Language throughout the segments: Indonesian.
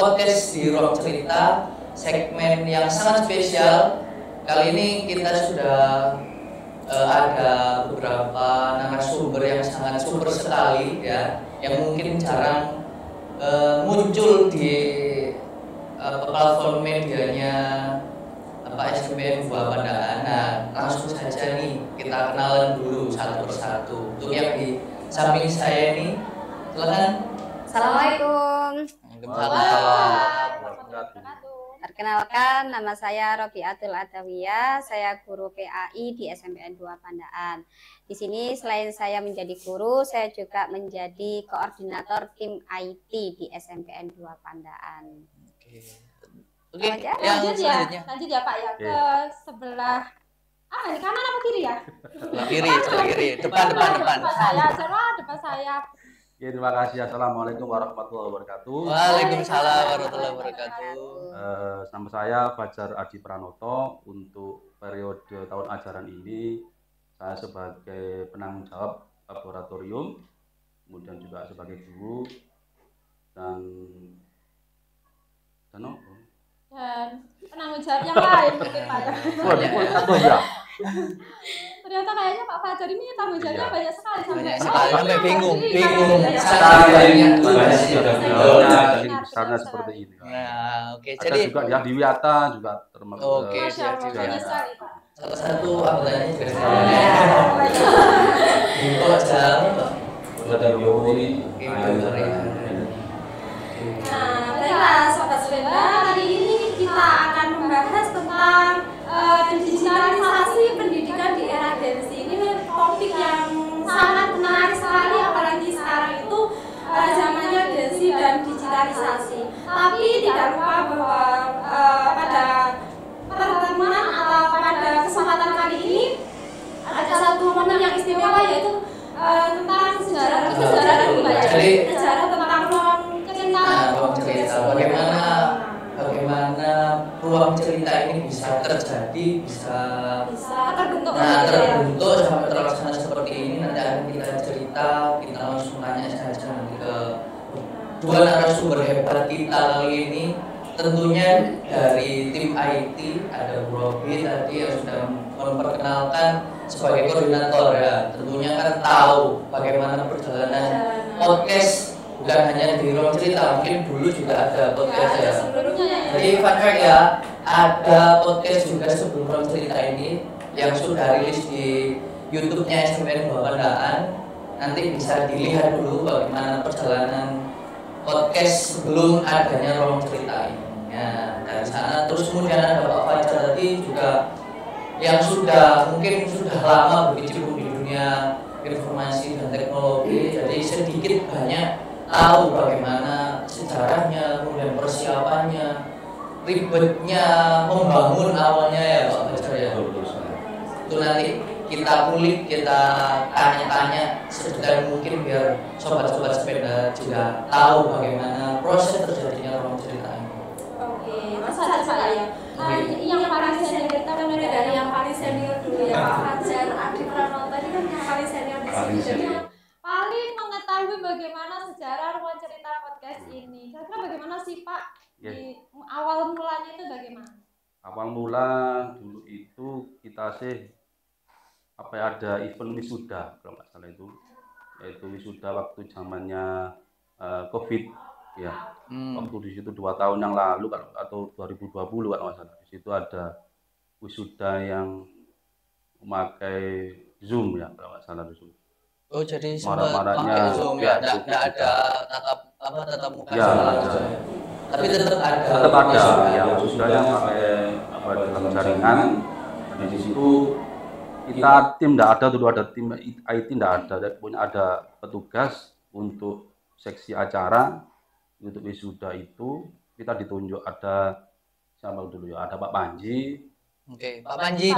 podcast di Ruang Cerita, segmen yang sangat spesial. Kali ini kita sudah ada beberapa narasumber yang sangat super sekali ya, yang mungkin jarang muncul di platform medianya SMPN 2 Pandaan. Nah, langsung saja nih kita kenalan dulu satu persatu. Untuk yang di samping saya ini, silakan. Assalamualaikum. Waalaikumsalam. Perkenalkan, nama saya Robiatul Adawiyah. Saya guru PAI di SMPN 2 Pandaan. Di sini selain saya menjadi guru, saya juga menjadi koordinator tim IT di SMPN 2 Pandaan. Oke, yang selanjutnya. Lanjut ya Pak ya, ke sebelah ini kanan apa kiri ya? Kiri, depan. Depan saya. Ya, terima kasih. Assalamualaikum warahmatullahi wabarakatuh. Waalaikumsalam warahmatullahi wabarakatuh. Nama saya Fajar Adi Pranoto. Untuk periode tahun ajaran ini saya sebagai penanggung jawab laboratorium, kemudian juga sebagai guru dan penanggung jawab yang lain mungkin Pak ya. Ternyata kayaknya Pak Fajar ini tanggung jawabnya banyak sekali sampai bingung. Besarnya seperti ini. Nah, oke. Ada jadi juga ya di Wiata juga termasuk. Oke, salah satu anggotanya juga Nah, baiklah Sobat Sepeda, kali ini kita akan membahas tentang digitalisasi pendidikan di era Gen Z. Ini topik yang sangat menarik sekali, apalagi sekarang itu zamannya Gen Z dan digitalisasi. Tapi tidak lupa bahwa pada pertemuan atau pada kesempatan kali ini ada satu momen yang istimewa, yaitu tentang sejarah tentang ruang cerita. Bagaimana ruang cerita ini bisa terjadi, bisa terbentuk sampai terlaksana seperti ini. Nanti akan kita cerita, kita langsung tanya saja nanti ke dua narasumber hebat kita kali ini. Tentunya dari tim IT ada Bu Robi tadi yang sudah memperkenalkan sebagai koordinator ya. Tentunya kan tahu bagaimana perjalanan podcast, bukan hanya di Ruang Cerita, mungkin dulu juga ada podcast ya. Jadi fun fact ya, ada podcast juga sebelum Ruang Cerita ini yang sudah rilis di YouTube-nya SMPN 2 Pandaan. Nanti bisa dilihat dulu bagaimana perjalanan podcast sebelum adanya Ruang Cerita ini. Ya, dari sana terus kemudian ada Pak Fajar tadi juga yang mungkin sudah lama berkecimpung di dunia informasi dan teknologi, jadi sedikit banyak tahu bagaimana sejarahnya, kemudian persiapannya, ribetnya membangun awalnya ya Pak Fajar ya. Itu nanti kita kulik, kita tanya-tanya sedetail mungkin biar sobat-sobat sepeda juga tahu bagaimana proses terjadinya ruang cerita ini. Oke, masa Pak ya. Yang paling senior, kita mulai dari yang paling senior dulu ya Pak Fajar Adi Pranoto, ini kan yang paling senior di sini. Jadi paling mengetahui bagaimana sejarah ruang cerita podcast ini. Kira-kira bagaimana sih Pak? Di awal mulanya itu bagaimana? Awal mula dulu itu kita ada event wisuda kalau nggak salah itu, yaitu wisuda waktu zamannya COVID ya. Waktu di situ 2 tahun yang lalu atau 2020 kalau nggak salah, di situ ada wisuda yang memakai Zoom ya kalau nggak salah itu. Oh, jadi sempat pakai Zoom ya, nggak ada tatap muka ya, tapi tetap ada yang wisudanya pakai dalam jaringan. Dan di situ kita tim tidak ada, dulu ada tim IT tidak ada, punya ada petugas untuk seksi acara. Untuk wisuda itu kita ditunjuk, ada siapa dulu ya, ada Pak Panji. Oke, Pak Panji.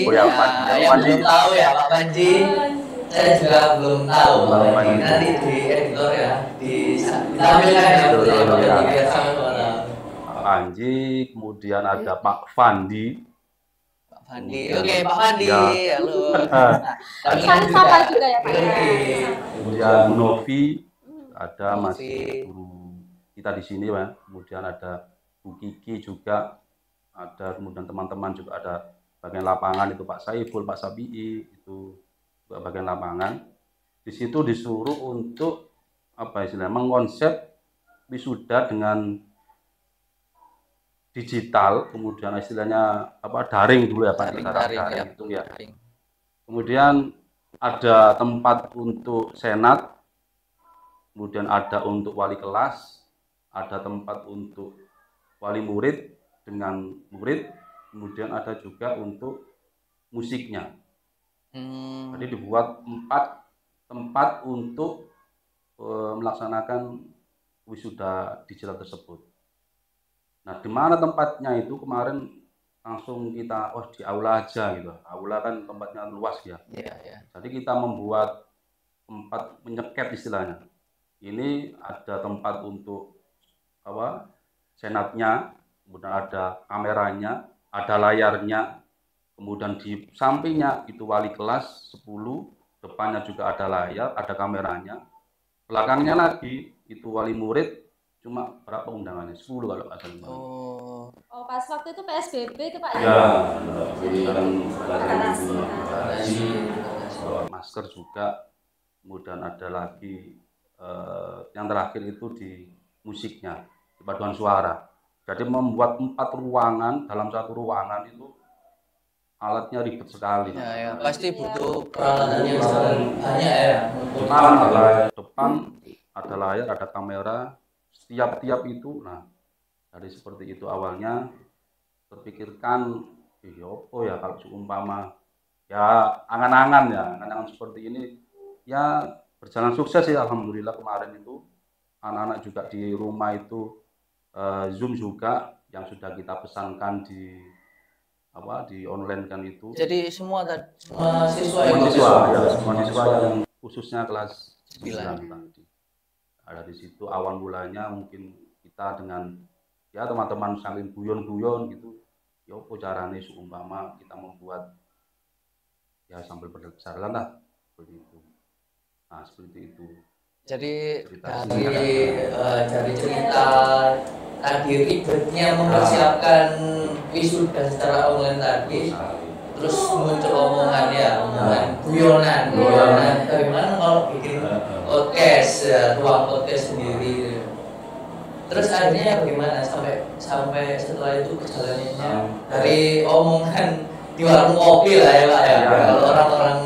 Oh ya, yang belum tahu ya Pak Panji. Saya juga belum tahu. Nanti di editor ya, ditampilkan ya. Pak Panji, kemudian ada Pak Fandi. Oke, Pak Fandi. Ya. Halo. Sapa juga ya Pak. Kemudian Novi, ada masih guru kita di sini Pak. Kemudian ada Bu Kiki juga, ada kemudian teman-teman juga ada bagian lapangan itu Pak Saiful, Pak Sabi'i itu juga bagian lapangan. Di situ disuruh untuk apa istilahnya mengkonsep wisuda dengan digital, kemudian istilahnya apa daring dulu ya Pak, daring itu ya. Kemudian ada tempat untuk senat, kemudian ada untuk wali kelas, ada tempat untuk wali murid dengan murid, kemudian ada juga untuk musiknya. Jadi dibuat 4 tempat untuk melaksanakan wisuda digital tersebut. Nah, di mana tempatnya itu kemarin langsung kita, di aula aja gitu. Aula kan tempatnya luas ya. Jadi kita membuat tempat menyeket istilahnya. Ini ada tempat untuk apa? Senatnya, kemudian ada kameranya, ada layarnya, kemudian di sampingnya itu wali kelas 10, depannya juga ada layar, ada kameranya, belakangnya lagi itu wali murid. Cuma berapa undangannya? 10 kalau nggak salah. Oh, pas waktu itu PSBB itu Pak Ya, masker juga, kemudian ada lagi yang terakhir itu di musiknya, di paduan suara. Jadi membuat 4 ruangan dalam satu ruangan itu alatnya ribet sekali. Ya, pasti butuh peralatan yang banyak ya. Depan ada layar, ada kamera, tiap itu. Nah, dari seperti itu awalnya terpikirkan, apa ya kalau seumpama ya angan-angan seperti ini ya berjalan sukses ya, alhamdulillah. Kemarin itu anak-anak juga di rumah itu Zoom juga yang sudah kita pesankan di online kan itu. Jadi semua siswa yang khususnya kelas 9 tadi. Ada di situ awal mulanya mungkin kita dengan ya teman-teman saling guyon-guyon gitu. Ya apa caranya seumpama kita membuat ya sambil berjalan lah seperti itu. Nah, seperti itu. Jadi dari cerita tadi ribetnya mempersiapkan wisuda secara online tadi, terus muncul omongan guyonan. Bagaimana kalau bikin podcast, ruang podcast sendiri. Terus akhirnya bagaimana sampai setelah itu perjalanannya dari omongan di warung kopi lah ya Pak ya. Kalau orang-orang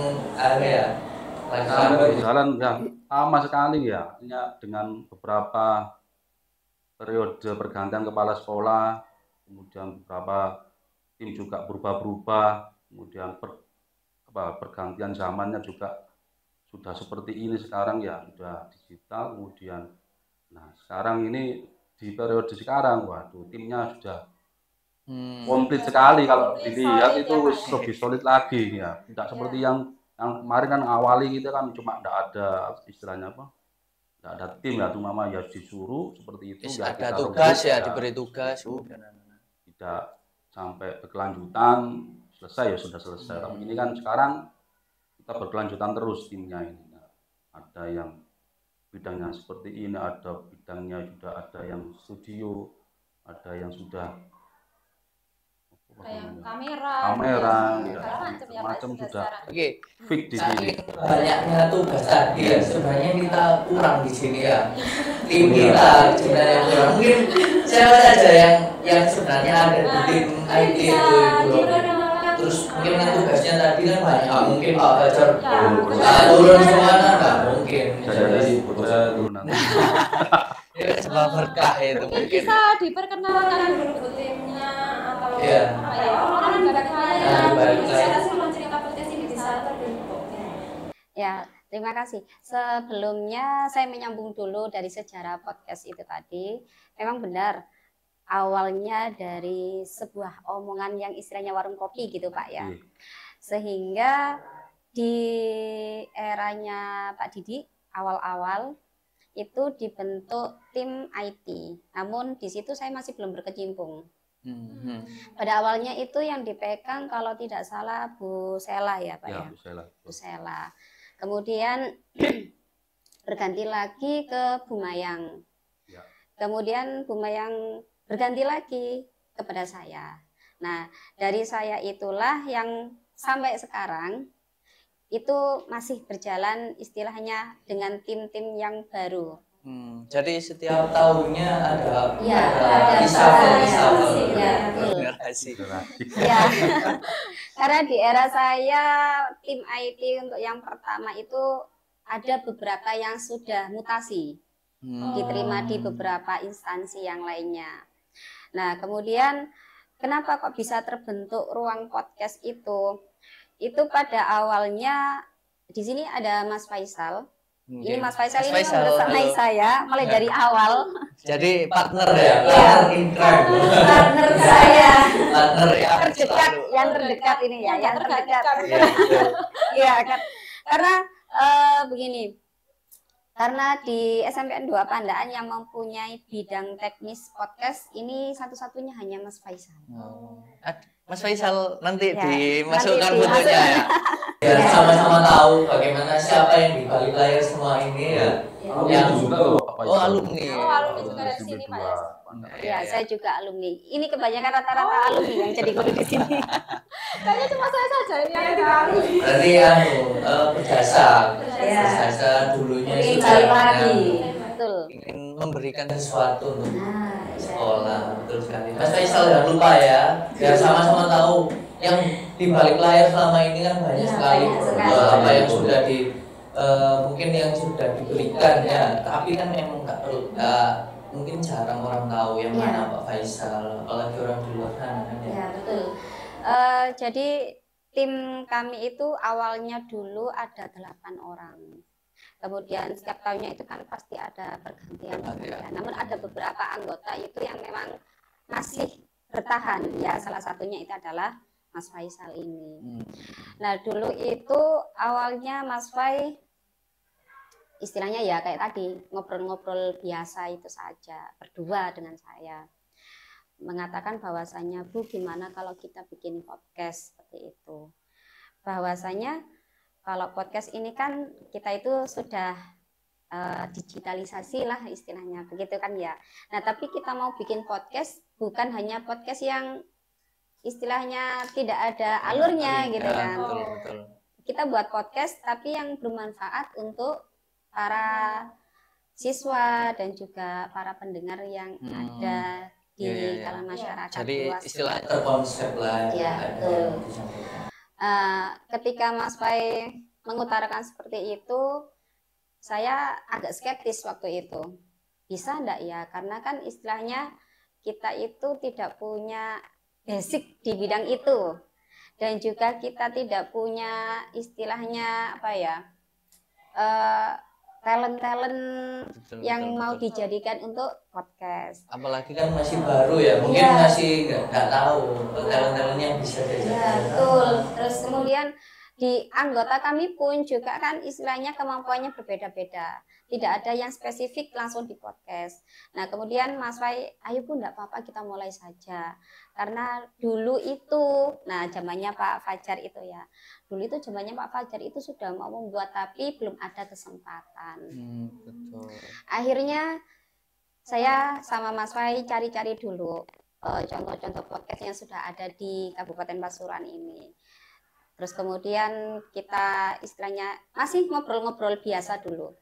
jalan ya sama sekali ya, artinya dengan beberapa periode pergantian kepala sekolah, kemudian beberapa tim juga berubah-berubah, kemudian pergantian zamannya juga sudah seperti ini sekarang ya, sudah digital. Kemudian nah sekarang ini di periode sekarang, waduh timnya sudah komplit sekali. Kalau dilihat itu lebih solid lagi ya, tidak seperti yang kemarin kan awali kita kan cuma tidak ada istilahnya tidak ada tim ya, cuma ya disuruh seperti itu ya, ada tugas ya, diberi tugas tidak sampai berkelanjutan selesai ya sudah selesai. Tapi ini kan sekarang kita berkelanjutan terus timnya ini. Nah, ada yang bidangnya seperti ini, ada bidangnya sudah ada yang studio, ada yang sudah kamera ya, macam sudah fix di sini. Banyaknya tugas tadi ya, sebenarnya kita kurang di sini ya. Tim kita sebenarnya kurang. Mungkin siapa saja yang sebenarnya ada di tim IT itu. Terus mungkin tugasnya tadi kan banyak, mungkin Pak Fajar turun semua nggak mungkin. Jadi turun nanti. Ya sebab berkah itu mungkin. Bisa diperkenalkan dulu timnya atau orang cerita podcast ini bisa terbentuk. Ya, terima kasih. Sebelumnya saya menyambung dulu dari sejarah podcast itu tadi. Memang benar, awalnya dari sebuah omongan yang istilahnya warung kopi gitu Pak ya. Sehingga di eranya Pak Didi awal-awal itu dibentuk tim IT. Namun di situ saya masih belum berkecimpung. Pada awalnya itu yang dipegang kalau tidak salah Bu Sela ya Pak ya. Bu Sela. Kemudian berganti lagi ke Bu Mayang. Kemudian Bu Mayang berganti lagi kepada saya. Nah, dari saya itulah yang sampai sekarang itu masih berjalan istilahnya dengan tim-tim yang baru. Jadi setiap tahunnya ada Ya, ada reshuffle. Ya, betul. Generasi. Ya, karena di era saya tim IT untuk yang pertama itu ada beberapa yang sudah mutasi, diterima di beberapa instansi yang lainnya. Nah, kemudian kenapa kok bisa terbentuk ruang podcast itu? Itu pada awalnya di sini ada Mas Faisal. Ini Mas Faisal ini membersamai saya mulai dari awal. Jadi partner ya, partner in crime. Partner saya. Partner yang terdekat ini ya, yang terdekat. Iya kan. Karena begini. Karena di SMPN 2 Pandaan yang mempunyai bidang teknis podcast ini satu-satunya hanya Mas Faisal. Mas Faisal nanti Ya, dimasukkan nanti fotonya ya. Biar sama-sama tahu bagaimana siapa yang di balik layar semua ini ya. Yang juga loh, Pak Faisal. alumni. Alumni juga dari sini, Pak ya. Ya, saya juga alumni. Ini kebanyakan rata-rata alumni yang jadi guru di sini. Kayaknya cuma saya saja ini yang alumni. Berarti berjasa dulunya Ingin sudah balik lagi. Betul. ingin memberikan sesuatu untuk sekolah, betul sekali. Mas Faisal jangan lupa ya, biar sama-sama tahu yang di balik layar selama ini kan banyak sekali apa yang sudah mungkin yang sudah diberikan ya, tapi kan memang mungkin jarang orang tahu yang mana Pak Faisal, apalagi orang di luar sana kan ya. Ya, betul. Jadi tim kami itu awalnya dulu ada 8 orang. Kemudian setiap tahunnya itu kan pasti ada pergantian. Namun ada beberapa anggota itu yang memang masih bertahan. Ya, salah satunya itu adalah Mas Faisal ini. Nah, dulu itu awalnya Mas Fai istilahnya ya kayak tadi, ngobrol-ngobrol biasa itu saja, berdua dengan saya. Mengatakan bahwasanya, Bu, gimana kalau kita bikin podcast seperti itu. Bahwasanya kalau podcast ini kan kita itu sudah digitalisasi lah istilahnya, begitu kan ya. Nah, tapi kita mau bikin podcast bukan hanya podcast yang istilahnya tidak ada alurnya gitu kan. Betul. Kita buat podcast tapi yang bermanfaat untuk para siswa dan juga para pendengar yang ada di kalangan masyarakat. Jadi luas. istilahnya terkonsep lah. Ya, betul. Ketika Mas Fai mengutarakan seperti itu, saya agak skeptis waktu itu. Bisa enggak ya? Karena kan istilahnya kita itu tidak punya basic di bidang itu. Dan juga kita tidak punya istilahnya apa ya? Talent-talent yang mau dijadikan untuk podcast. Apalagi kan masih baru ya, mungkin masih nggak tahu talent-talent yang bisa diajarkan. Ya, betul. Terus kemudian di anggota kami pun juga kan istilahnya kemampuannya berbeda-beda. Tidak ada yang spesifik langsung di podcast. Nah, kemudian Mas Fai, ayo Bu, enggak apa-apa kita mulai saja. Karena dulu itu, nah zamannya Pak Fajar itu ya. Dulu itu zamannya Pak Fajar itu sudah mau membuat tapi belum ada kesempatan. Betul. Akhirnya saya sama Mas Fai cari-cari dulu contoh-contoh podcast yang sudah ada di Kabupaten Pasuruan ini. Terus kemudian kita istilahnya masih ngobrol-ngobrol biasa dulu.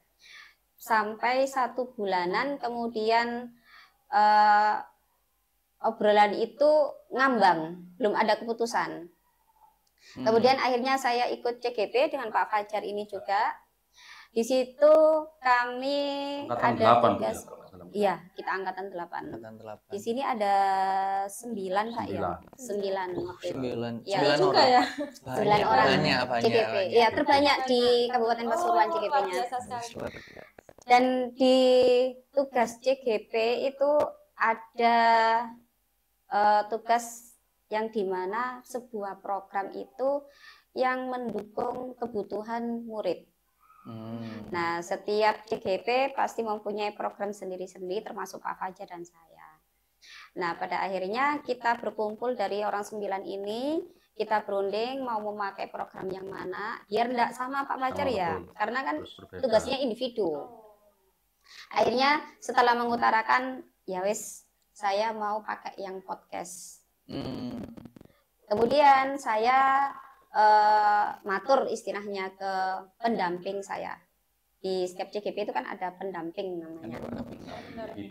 Sampai 1 bulanan kemudian obrolan itu ngambang, belum ada keputusan. Kemudian akhirnya saya ikut CGP dengan Pak Fajar ini juga. Di situ kami Angkatan ada 8 tugas. Iya, kita angkatan 8. Di sini ada 9 Pak ya. 9 waktu itu. 9 Ya, juga ya. 9 orang banyak. CGP. Ya, terbanyak di Kabupaten Pasuruan CGP-nya. Biasa sekali. Dan di tugas CGP itu ada tugas yang dimana sebuah program itu yang mendukung kebutuhan murid. Nah, setiap CGP pasti mempunyai program sendiri-sendiri termasuk Pak Fajar dan saya. Nah, pada akhirnya kita berkumpul dari orang 9 ini, kita berunding mau memakai program yang mana, biar enggak sama Pak Fajar ya, karena kan tugasnya individu. Akhirnya setelah mengutarakan, ya wis saya mau pakai yang podcast. Kemudian saya matur istilahnya ke pendamping saya. Di setiap CGP itu kan ada pendamping namanya.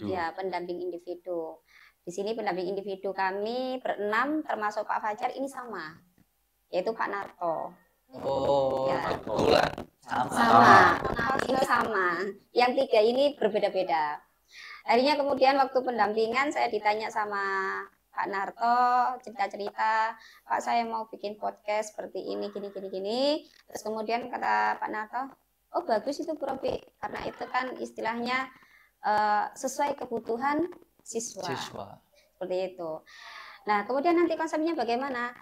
Ya, pendamping individu. Di sini pendamping individu kami berenam termasuk Pak Fajar ini sama, yaitu Pak Narto. Oh, ya. Kebetulan Sama. Ini sama. Yang tiga ini berbeda-beda. Akhirnya kemudian waktu pendampingan saya ditanya sama Pak Narto, cerita-cerita, Pak saya mau bikin podcast seperti ini, gini. Terus kemudian kata Pak Narto, oh bagus itu Bu Robi, karena itu kan istilahnya sesuai kebutuhan siswa. Seperti itu. Nah kemudian nanti konsepnya bagaimana?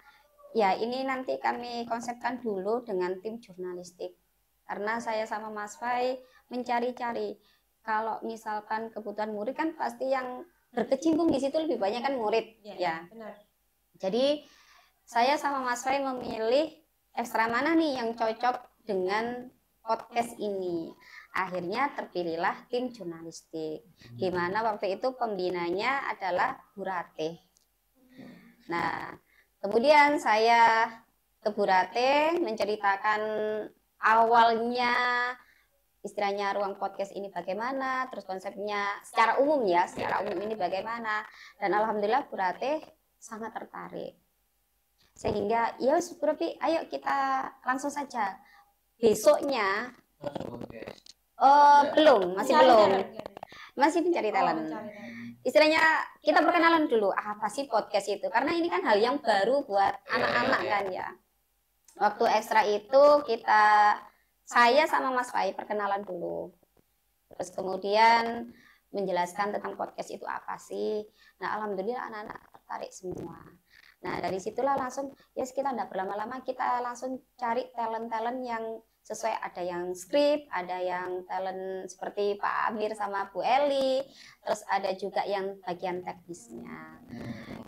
Ya ini nanti kami konsepkan dulu dengan tim jurnalistik. Karena saya sama Mas Fai mencari-cari. Kalau misalkan kebutuhan murid kan pasti yang berkecimpung di situ lebih banyak kan murid. Ya. Benar. Jadi saya sama Mas Fai memilih ekstra mana nih yang cocok dengan podcast ini. Akhirnya terpilihlah tim jurnalistik. Di mana waktu itu pembinanya adalah Bu Ratih. Nah, kemudian saya ke Bu Ratih menceritakan awalnya istilahnya ruang podcast ini bagaimana, terus konsepnya secara umum ya, secara umum ini bagaimana. Dan alhamdulillah Bu Ratih sangat tertarik. Sehingga ya Bu Robi, ayo kita langsung saja. Besoknya belum, masih mencari talent. Istilahnya kita perkenalan dulu apa sih podcast itu, karena ini kan hal yang baru buat anak-anak kan ya. Waktu ekstra itu saya sama Mas Fai perkenalan dulu, terus kemudian menjelaskan tentang podcast itu apa sih. Nah alhamdulillah anak-anak tertarik semua. Nah dari situlah langsung ya kita tidak berlama-lama, kita langsung cari talent-talent yang sesuai, ada yang skrip, ada yang talent seperti Pak Amir sama Bu Eli, terus ada juga yang bagian teknisnya.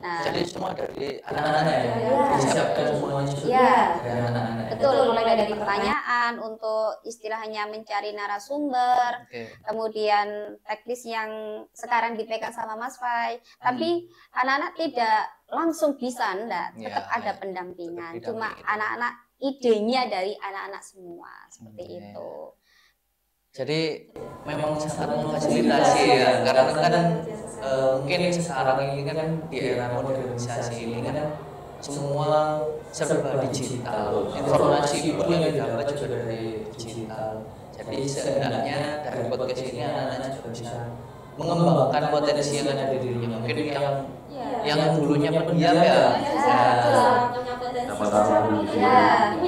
Nah, jadi semua dari anak-anak ya? Disiapkan semuanya dari anak-anak. Betul, mulai dari pertanyaan untuk istilahnya mencari narasumber, kemudian teknis yang sekarang dipegang sama Mas Fai, tapi anak-anak tidak langsung bisa, tetap ada pendampingan, cuma anak-anak idenya dari anak-anak semua seperti itu. Jadi memang sangat memfasilitasi ya, karena kan mungkin sekarang ini kan di era modernisasi ini kan semua serba digital, informasi pun yang didapat juga dari digital. Jadi seenggaknya dari podcast ini anak-anak juga bisa mengembangkan potensi yang ada di dirinya. Mungkin yang dulunya pendiam ya.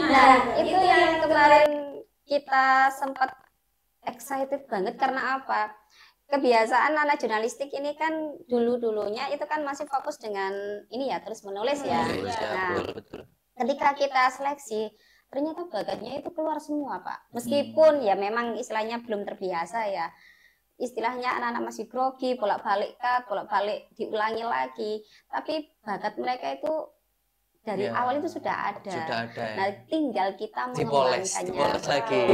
Nah, itu yang kemarin kita sempat excited banget karena apa? Kebiasaan anak jurnalistik ini kan dulunya itu kan masih fokus dengan ini ya, terus menulis ya. Nah, ketika kita seleksi ternyata bakatnya itu keluar semua Pak. Meskipun ya memang istilahnya belum terbiasa ya. Istilahnya anak-anak masih grogi, bolak-balik diulangi lagi. Tapi bakat mereka itu dari awal itu sudah ada. Nah, tinggal kita mengembangkannya. Dipoles lagi.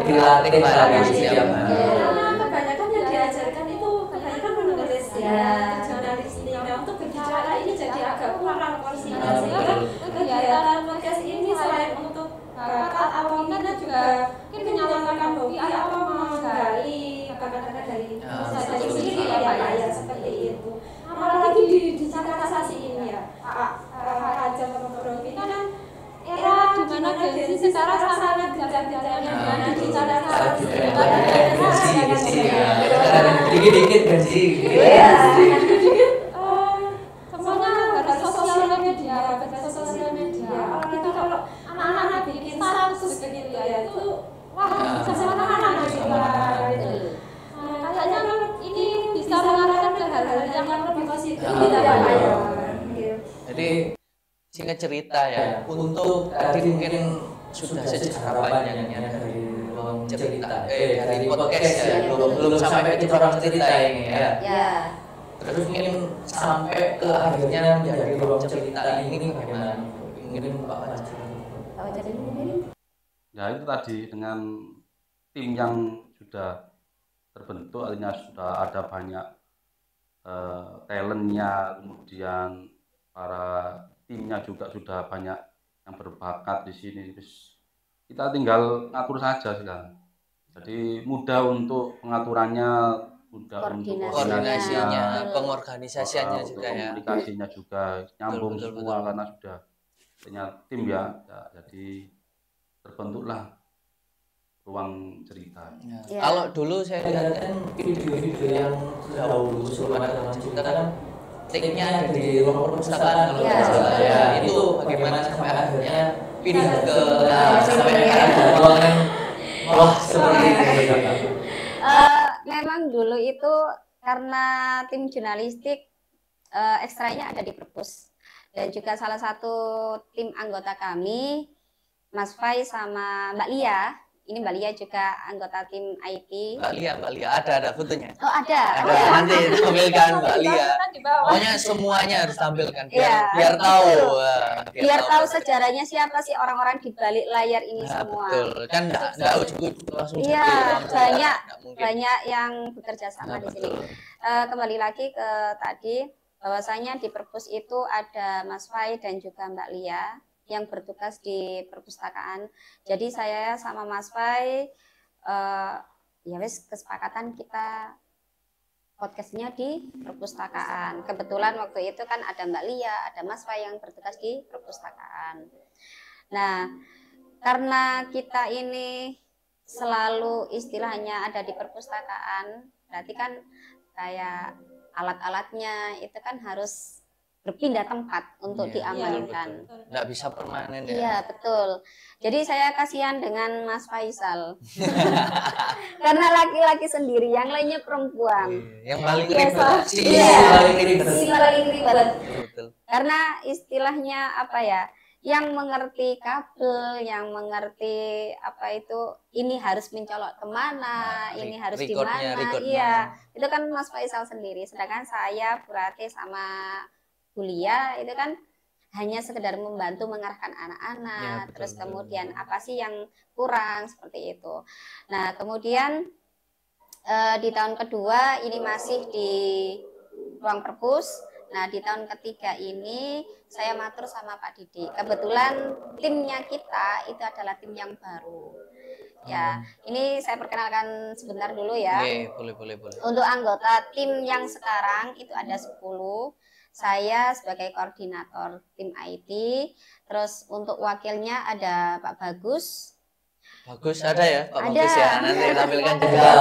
Dilatih lagi setiap hari. Kebanyakan yang diajarkan itu kebanyakan menulis ya. Jurnalistik. Nah, untuk berbicara ini jadi agak kurang porsinya. Sehingga kegiatan podcast ini selain untuk bakat atau minat juga mungkin menyalurkan hobi atau menggali bakat-bakat dari sendiri ya seperti itu. Apalagi di digitalisasi ini ya, Pak Ajam Pak Robi kan era di mana Gen Z secara sangat gencar-gencarnya dengan digitalisasi. Dikit-dikit Gen Z. Semuanya harus sosial media. Apalagi kalau anak-anak bikin status begitu ya, itu wah sesuatu gitu. Kayaknya ini bisa mengarahkan ke hal-hal yang lebih positif. Jadi singkat cerita ya, untuk tadi mungkin sudah sejarah panjangnya dari ruang cerita, dari podcast ya, belum sampai ke ruang cerita ini ya. Terus mungkin sampai ke akhirnya menjadi ruang cerita ini bagaimana? Mungkin Pak Fajar. Ya itu tadi dengan tim yang sudah terbentuk, artinya sudah ada banyak talentnya, kemudian para timnya juga sudah banyak yang berbakat di sini. Terus kita tinggal ngatur saja sekarang. Jadi mudah untuk pengaturannya, mudah untuk koordinasinya, pengorganisasiannya untuk juga ya. komunikasinya juga nyambung Betul, semua betul. karena sudah punya tim ya. Jadi terbentuklah ruang cerita. Ya. Ya. Kalau dulu saya lihat kan video-video yang dahulu sebelum ada ruang cerita kan take-nya ada di ruang perpustakaan kalau Ya. nggak salah ya. Itu bagaimana sampai akhirnya pindah ke sampai ada ruangan wah seperti ini. Memang dulu itu karena tim jurnalistik ekstranya ada di perpus, dan juga salah satu tim anggota kami Mas Fai sama Mbak Lia. Ini Mbak Lia juga anggota tim IT. Mbak Lia ada fotonya. Oh ada. Nanti tampilkan Mbak Lia. Kan di bawah. Pokoknya semuanya harus tampilkan Iya. biar tahu. Biar tahu sejarahnya siapa sih orang-orang di balik layar ini Nah, semua. betul. Kan enggak ujuk-ujuk langsung Iya, jadi ruang cerita. banyak Nggak mungkin. banyak yang bekerja sama Nah, di sini. betul. Kembali lagi ke tadi, bahwasanya di perpus itu ada Mas Fai dan juga Mbak Lia yang bertugas di perpustakaan. Jadi saya sama Mas Fai ya wes kesepakatan kita podcastnya di perpustakaan. Kebetulan waktu itu kan ada Mbak Lia, ada Mas Fai yang bertugas di perpustakaan. Nah, karena kita ini selalu istilahnya ada di perpustakaan, berarti kan kayak alat-alatnya itu kan harus berpindah tempat untuk Iya, diamankan. Nggak bisa permanen ya. Iya, betul. Jadi saya kasihan dengan Mas Faisal. Karena laki-laki sendiri, yang lainnya perempuan. Yang paling Iya, ribet. Si iya. paling ribet. Si paling ribet. Betul. Karena istilahnya apa ya? Yang mengerti kabel, yang mengerti apa itu, ini harus mencolok kemana, ini harus di recordnya, mana. record Iya, mana. itu kan Mas Faisal sendiri. Sedangkan saya, Burate sama kuliah itu kan hanya sekedar membantu mengarahkan anak-anak, Ya, betul, terus betul. kemudian apa sih yang kurang seperti itu. Nah, kemudian di tahun kedua ini masih di ruang perpus. Nah, di tahun ketiga ini saya matur sama Pak Didi. Kebetulan timnya kita itu adalah tim yang baru. Ya, ini saya perkenalkan sebentar dulu ya. Oke, boleh. Untuk anggota tim yang sekarang itu ada 10. Saya sebagai koordinator tim IT. Terus untuk wakilnya ada Pak Bagus. Bagus ada ya Pak Ada. Bagus ya. Nanti tampilkan juga.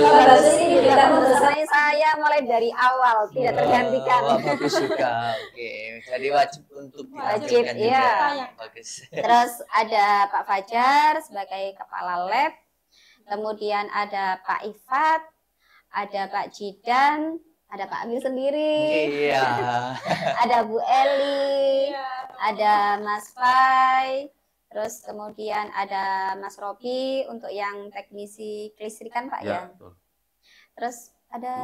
Pak Bagus ini juga menurut saya mulai dari awal tidak tergantikan. Pak Bagus juga. Oke, jadi wajib untuk Wajib, ditampilkan iya. juga. Bagus. Terus ada Pak Fajar sebagai kepala lab. Kemudian ada Pak Ifat, ada Pak Jidan, ada Pak Amir sendiri, Iya. ada Bu Eli, Iya. ada Mas Fai, terus kemudian ada Mas Robi untuk yang teknisi kelistrikan Pak ya. Ya, betul. Terus ada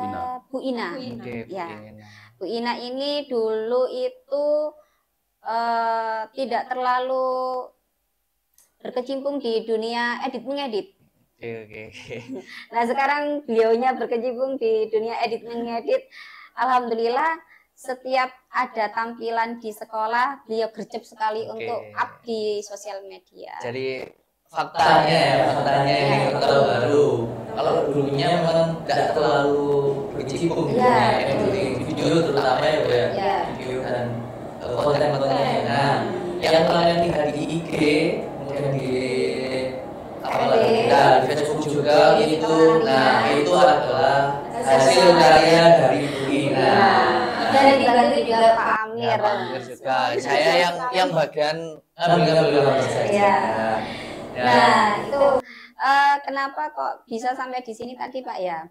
Bu Ina. Bu Ina. Oke, Ya. oke. Bu Ina ini dulu itu tidak terlalu berkecimpung di dunia edit mengedit. Oke. Nah, sekarang beliaunya berkecimpung di dunia edit mengedit. Alhamdulillah setiap ada tampilan di sekolah beliau gercep sekali Oke. untuk up di sosial media. Jadi faktanya ini fakta baru. Kalau dulunya memang tidak terlalu berkecimpung di Iya. dunia editing video terutama ya Bu ya. Iya. Video dan konten-kontennya. Nah, yang kalian lihat di IG, kemudian di apalagi di Facebook juga itu, nah itu adalah hasil karya dari Bu Ina. Dan dibantu juga Pak Amir. Ya, Pak Amir juga. Saya yang bagian ambil saja. Iya. Ya. Nah, itu kenapa kok bisa sampai di sini tadi Pak ya?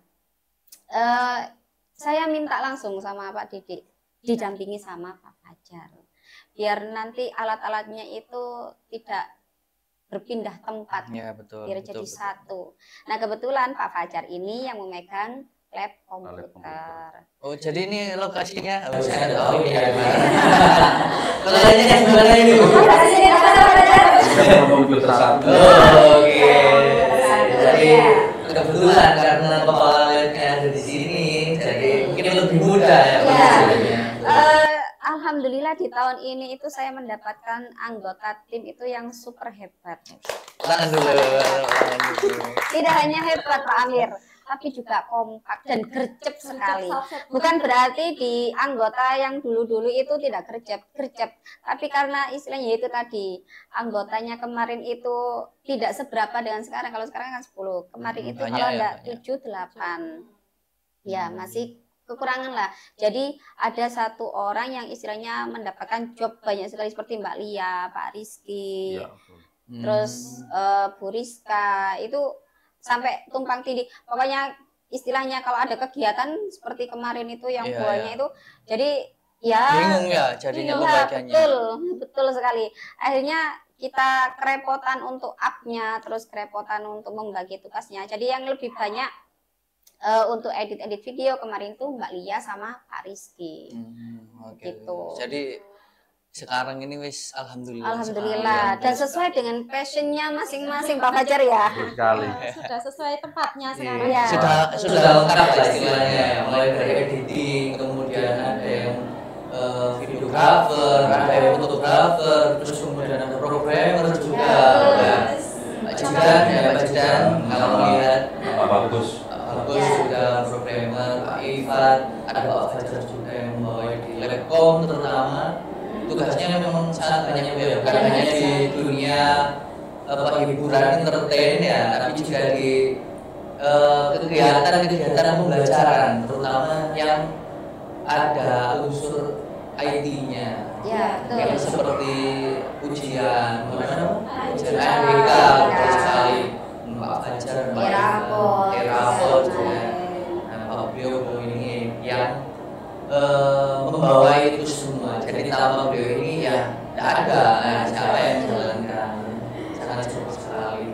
Saya minta langsung sama Pak Didi, didampingi sama Pak Fajar. Biar nanti alat-alatnya itu tidak berpindah tempat, Ya, betul. biar jadi satu. Nah, kebetulan Pak Fajar ini yang memegang lab komputer. Oh, jadi ini lokasinya saya tahu ini ya. Lokasinya di mana ini, Bu? Komputer satu. Oh, oke. Jadi Jadi kebetulan karena kepalanya ada di sini, jadi mungkin lebih mudah ya pengajarannya. Alhamdulillah di tahun ini itu saya mendapatkan anggota tim itu yang super hebat. Tangan dulu. Tidak hanya hebat Pak Amir, tapi juga kompak dan gercep sekali. Bukan berarti di anggota yang dulu-dulu itu tidak gercep, tapi karena istilahnya itu tadi, anggotanya kemarin itu tidak seberapa dengan sekarang. Kalau sekarang kan 10, kemarin itu banyak kalau ya, enggak banyak. 7, 8. Ya, masih kekurangan lah. Jadi ada satu orang yang istilahnya mendapatkan job banyak sekali seperti Mbak Lia, Pak Rizky, Ya, betul. terus Bu Rizka itu sampai tumpang tindih. Pokoknya istilahnya kalau ada kegiatan seperti kemarin itu yang Iya, buahnya iya. itu, jadi ya Bingung ya jadinya iya, pembagiannya. betul sekali. Akhirnya kita kerepotan untuk up-nya, terus kerepotan untuk membagi tugasnya. Jadi yang lebih banyak untuk edit video kemarin tuh Mbak Lia sama Pak Rizky. Oke. Gitu. Jadi sekarang ini wis alhamdulillah. Alhamdulillah, dan sesuai dengan passionnya masing-masing Pak Fajar ya. Betul sekali. Sudah sesuai tempatnya sekarang. Iya. Sudah lengkap lah istilahnya, mulai dari editing, kemudian ada yang videographer, ada yang fotografer, terus kemudian ada programmer juga. Ya. Pak Jidan ya, Pak Jidan kalau melihat Pak Bagus. Bagus juga programmer, Pak Ivan, ada Pak Fajar juga yang membawa di Lebkom terutama. Tugasnya memang sangat banyak ya, bukan hanya di dunia hiburan entertain ya, tapi juga di kegiatan-kegiatan pembelajaran, terutama yang ada unsur IT-nya. Ya, betul. Kayak seperti ujian, ujian ADK, betul sekali. Pak Fajar, Pak Erapot, Pak Brio ini yang membawa itu semua. Jadi tanpa beliau ini ya tidak ada siapa yang menjalankan. Sangat cukup sekali.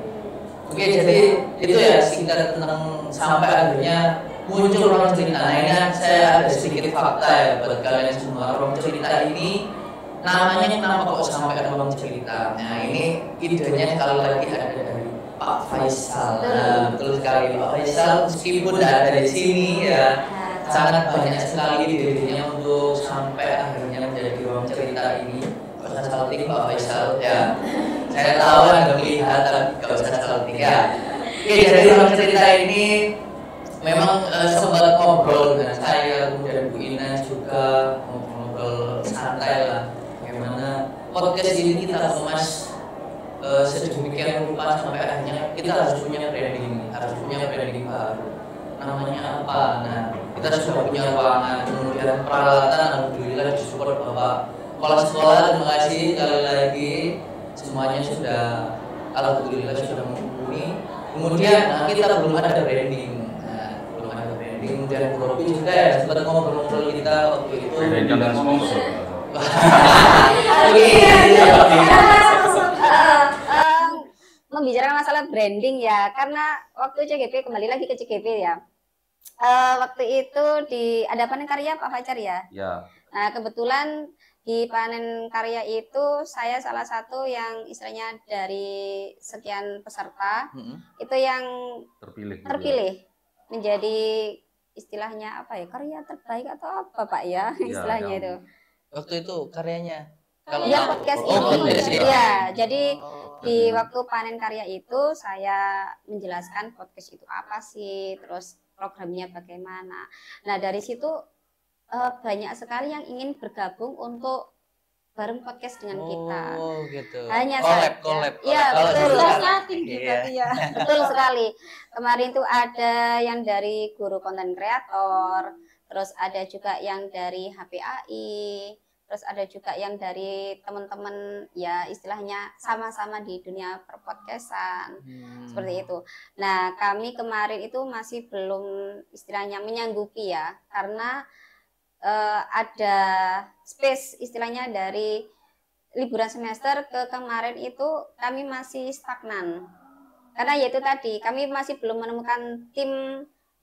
Oke, jadi itu ya singkat tentang sampai akhirnya muncul ruang cerita. Nah ini saya ada sedikit fakta ya buat kalian semua. Ruang cerita ini namanya kenapa kok sampai ada ruang cerita? Nah ini idenya sekali lagi ada dari Pak Faisal. Nah, betul sekali Pak Faisal meskipun tidak ada di sini ya. Sangat banyak sekali idenya untuk sampai akhirnya menjadi ruang cerita ini. Gak usah salting Pak Faisal ya. Saya tahu Anda melihat tapi gak usah salting ya. Oke, jadi ruang cerita ini memang sempat ngobrol dengan saya, kemudian Bu Ina juga ngobrol santai lah. Bagaimana podcast ini kita kemas sedemikian rupa sampai akhirnya kita harus punya branding baru. Namanya apa? Nah, kita sudah punya ruangan, kemudian peralatan alhamdulillah disupport Bapak kepala sekolah. Terima kasih sekali lagi, semuanya sudah alhamdulillah sudah mumpuni. Kemudian kita belum ada branding. Kemudian Bu Robi juga ya sempat ngobrol kita waktu itu. Branding dan sponsor. Membicarakan masalah branding ya, karena waktu CGP, kembali lagi ke CGP ya. Waktu itu ada panen karya Pak Fajar ya. Ya. Nah kebetulan di panen karya itu saya salah satu yang istilahnya dari sekian peserta itu yang terpilih menjadi istilahnya apa ya, karya terbaik atau apa Pak ya istilahnya itu. Waktu itu karyanya ya podcast ini ya. Jadi di waktu panen karya itu saya menjelaskan podcast itu apa sih, terus programnya bagaimana. Nah dari situ banyak sekali yang ingin bergabung untuk bareng podcast dengan kita. Oh gitu. Hanya collab. Iya betul. Ya. Betul sekali. Kemarin tuh ada yang dari guru konten kreator, terus ada juga yang dari HPAI, terus ada juga yang dari teman-teman ya istilahnya sama-sama di dunia perpodcastan. Seperti itu. Nah kami kemarin itu masih belum istilahnya menyanggupi ya, karena ada space istilahnya dari liburan semester ke kemarin itu kami masih stagnan, karena yaitu tadi kami masih belum menemukan tim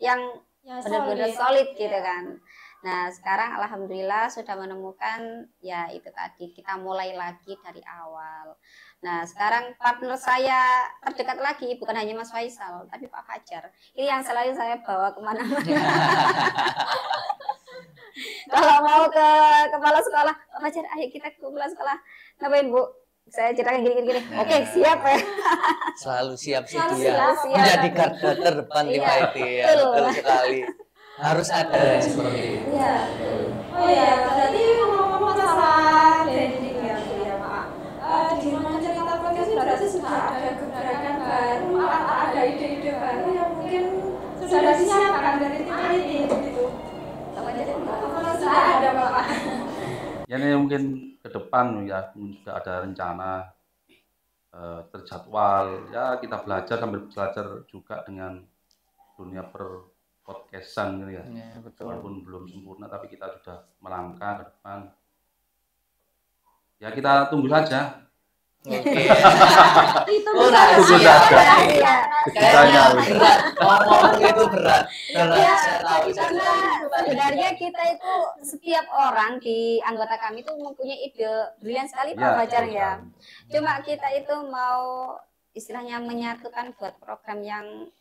yang benar-benar solid gitu kan. Nah sekarang alhamdulillah sudah menemukan ya itu tadi, kita mulai lagi dari awal. Nah, sekarang partner saya terdekat lagi bukan hanya Mas Faisal, tapi Pak Fajar. Ini yang selalu saya bawa kemana-mana. Kalau mau ke kepala sekolah, Pak Fajar, ayo kita ke kepala sekolah. Ngapain Bu? Saya ceritakan gini-gini. Oke, siap ya. Selalu siap Selalu sedia. siap. Menjadi garda terdepan tim Iya, IT ya, betul. betul sekali. Harus ada yang seperti itu. Iya. Oh iya, berarti ngomong-ngomong masalah branding ya Bu ya Pak. Di Ruang Cerita Podcast ini berarti sudah ada gebrakan baru atau ada ide-ide baru yang mungkin sudah disiapkan dari tim IT gitu. Apa sudah ada Pak? Ya ini mungkin ke depan ya mungkin sudah ada rencana terjadwal ya kita belajar sambil belajar juga dengan dunia per podcastan gitu ya. Ya, betul. Walaupun belum sempurna tapi kita sudah melangkah ke depan. Ya kita tunggu saja. Oke. Itu Oh, bisa rahasia. Iya. Kayaknya berat. Ngomong itu berat. Berat. Iya, Saya tahu. karena sebenarnya kita itu setiap orang di anggota kami itu mempunyai ide brilian sekali Pak Fajar ya. Cuma kita itu mau istilahnya menyatukan buat program yang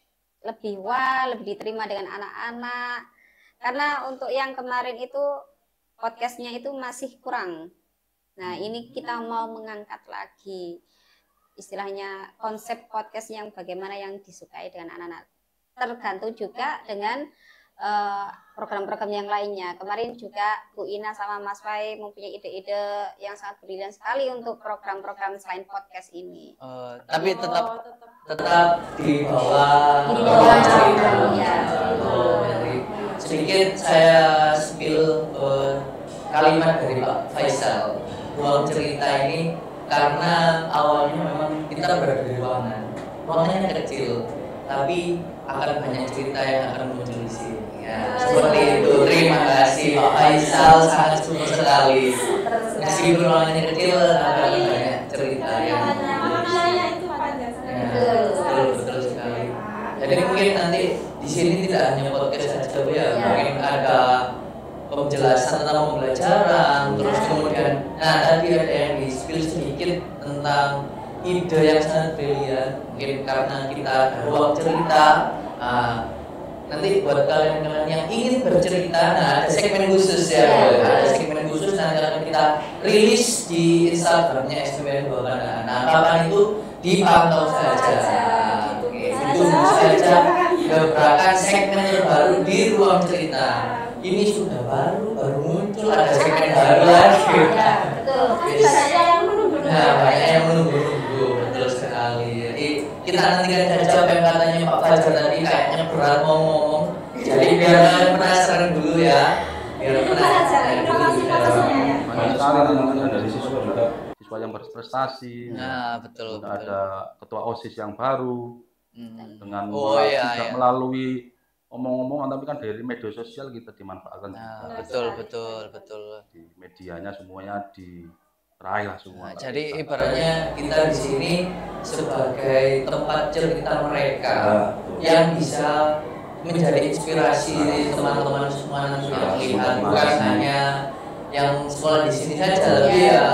lebih lebih diterima dengan anak-anak. Karena untuk yang kemarin itu podcastnya itu masih kurang. Nah, ini kita mau mengangkat lagi istilahnya konsep podcast yang bagaimana yang disukai dengan anak-anak. Tergantung juga dengan program-program yang lainnya. Kemarin juga Bu Ina sama Mas Fai mempunyai ide-ide yang sangat brilian sekali untuk program-program selain podcast ini. Tapi tetap di bawah Di bawah cerita. ya. Sedikit saya spill kalimat dari Pak Faisal. Ruang cerita ini karena awalnya memang kita berada di ruangannya kecil, tapi akan banyak cerita yang akan muncul di sini. Ya, seperti itu. Terima kasih Pak Faisal, sangat super sekali. Meskipun ruangannya kecil, akan banyak cerita yang maknanya itu panjang ya, sekali. betul sekali. Jadi mungkin nanti di sini tidak hanya podcast saja ya, Ya. mungkin ada penjelasan tentang pembelajaran, terus kemudian, nah tadi ada yang di spill sedikit tentang ide yang sangat brilian, mungkin karena kita ada ruang cerita. Nanti buat kalian-kalian yang ingin bercerita, nah ada segmen khusus ya, ada segmen khusus nanti akan kita rilis di Instagramnya SMPN 2 Pandaan. Nah, kapan itu dipantau saja. Oke, ditunggu saja gebrakan segmen terbaru di ruang cerita. Ini sudah baru muncul, ada segmen baru lagi. Betul. Banyak yang menunggu. Nah, banyak yang menunggu, betul sekali. Jadi kita nantikan saja apa yang katanya Pak Fajar tadi, kayaknya berat mau ngomong. Jadi biar kalian penasaran dulu ya. Biar penasaran dulu. Banyak sekali teman-teman dari siswa juga, siswa yang berprestasi. Nah, betul. Ada ketua OSIS yang baru dengan tidak iya. melalui omong-omongan tapi kan dari media sosial kita dimanfaatkan. Nah, juga. betul. Di medianya semuanya diraih lah semua. Nah, jadi ibaratnya kita di sini sebagai tempat cerita mereka yang bisa menjadi inspirasi teman-teman semua nanti yang melihat, bukan hanya yang sekolah di sini saja, tapi ya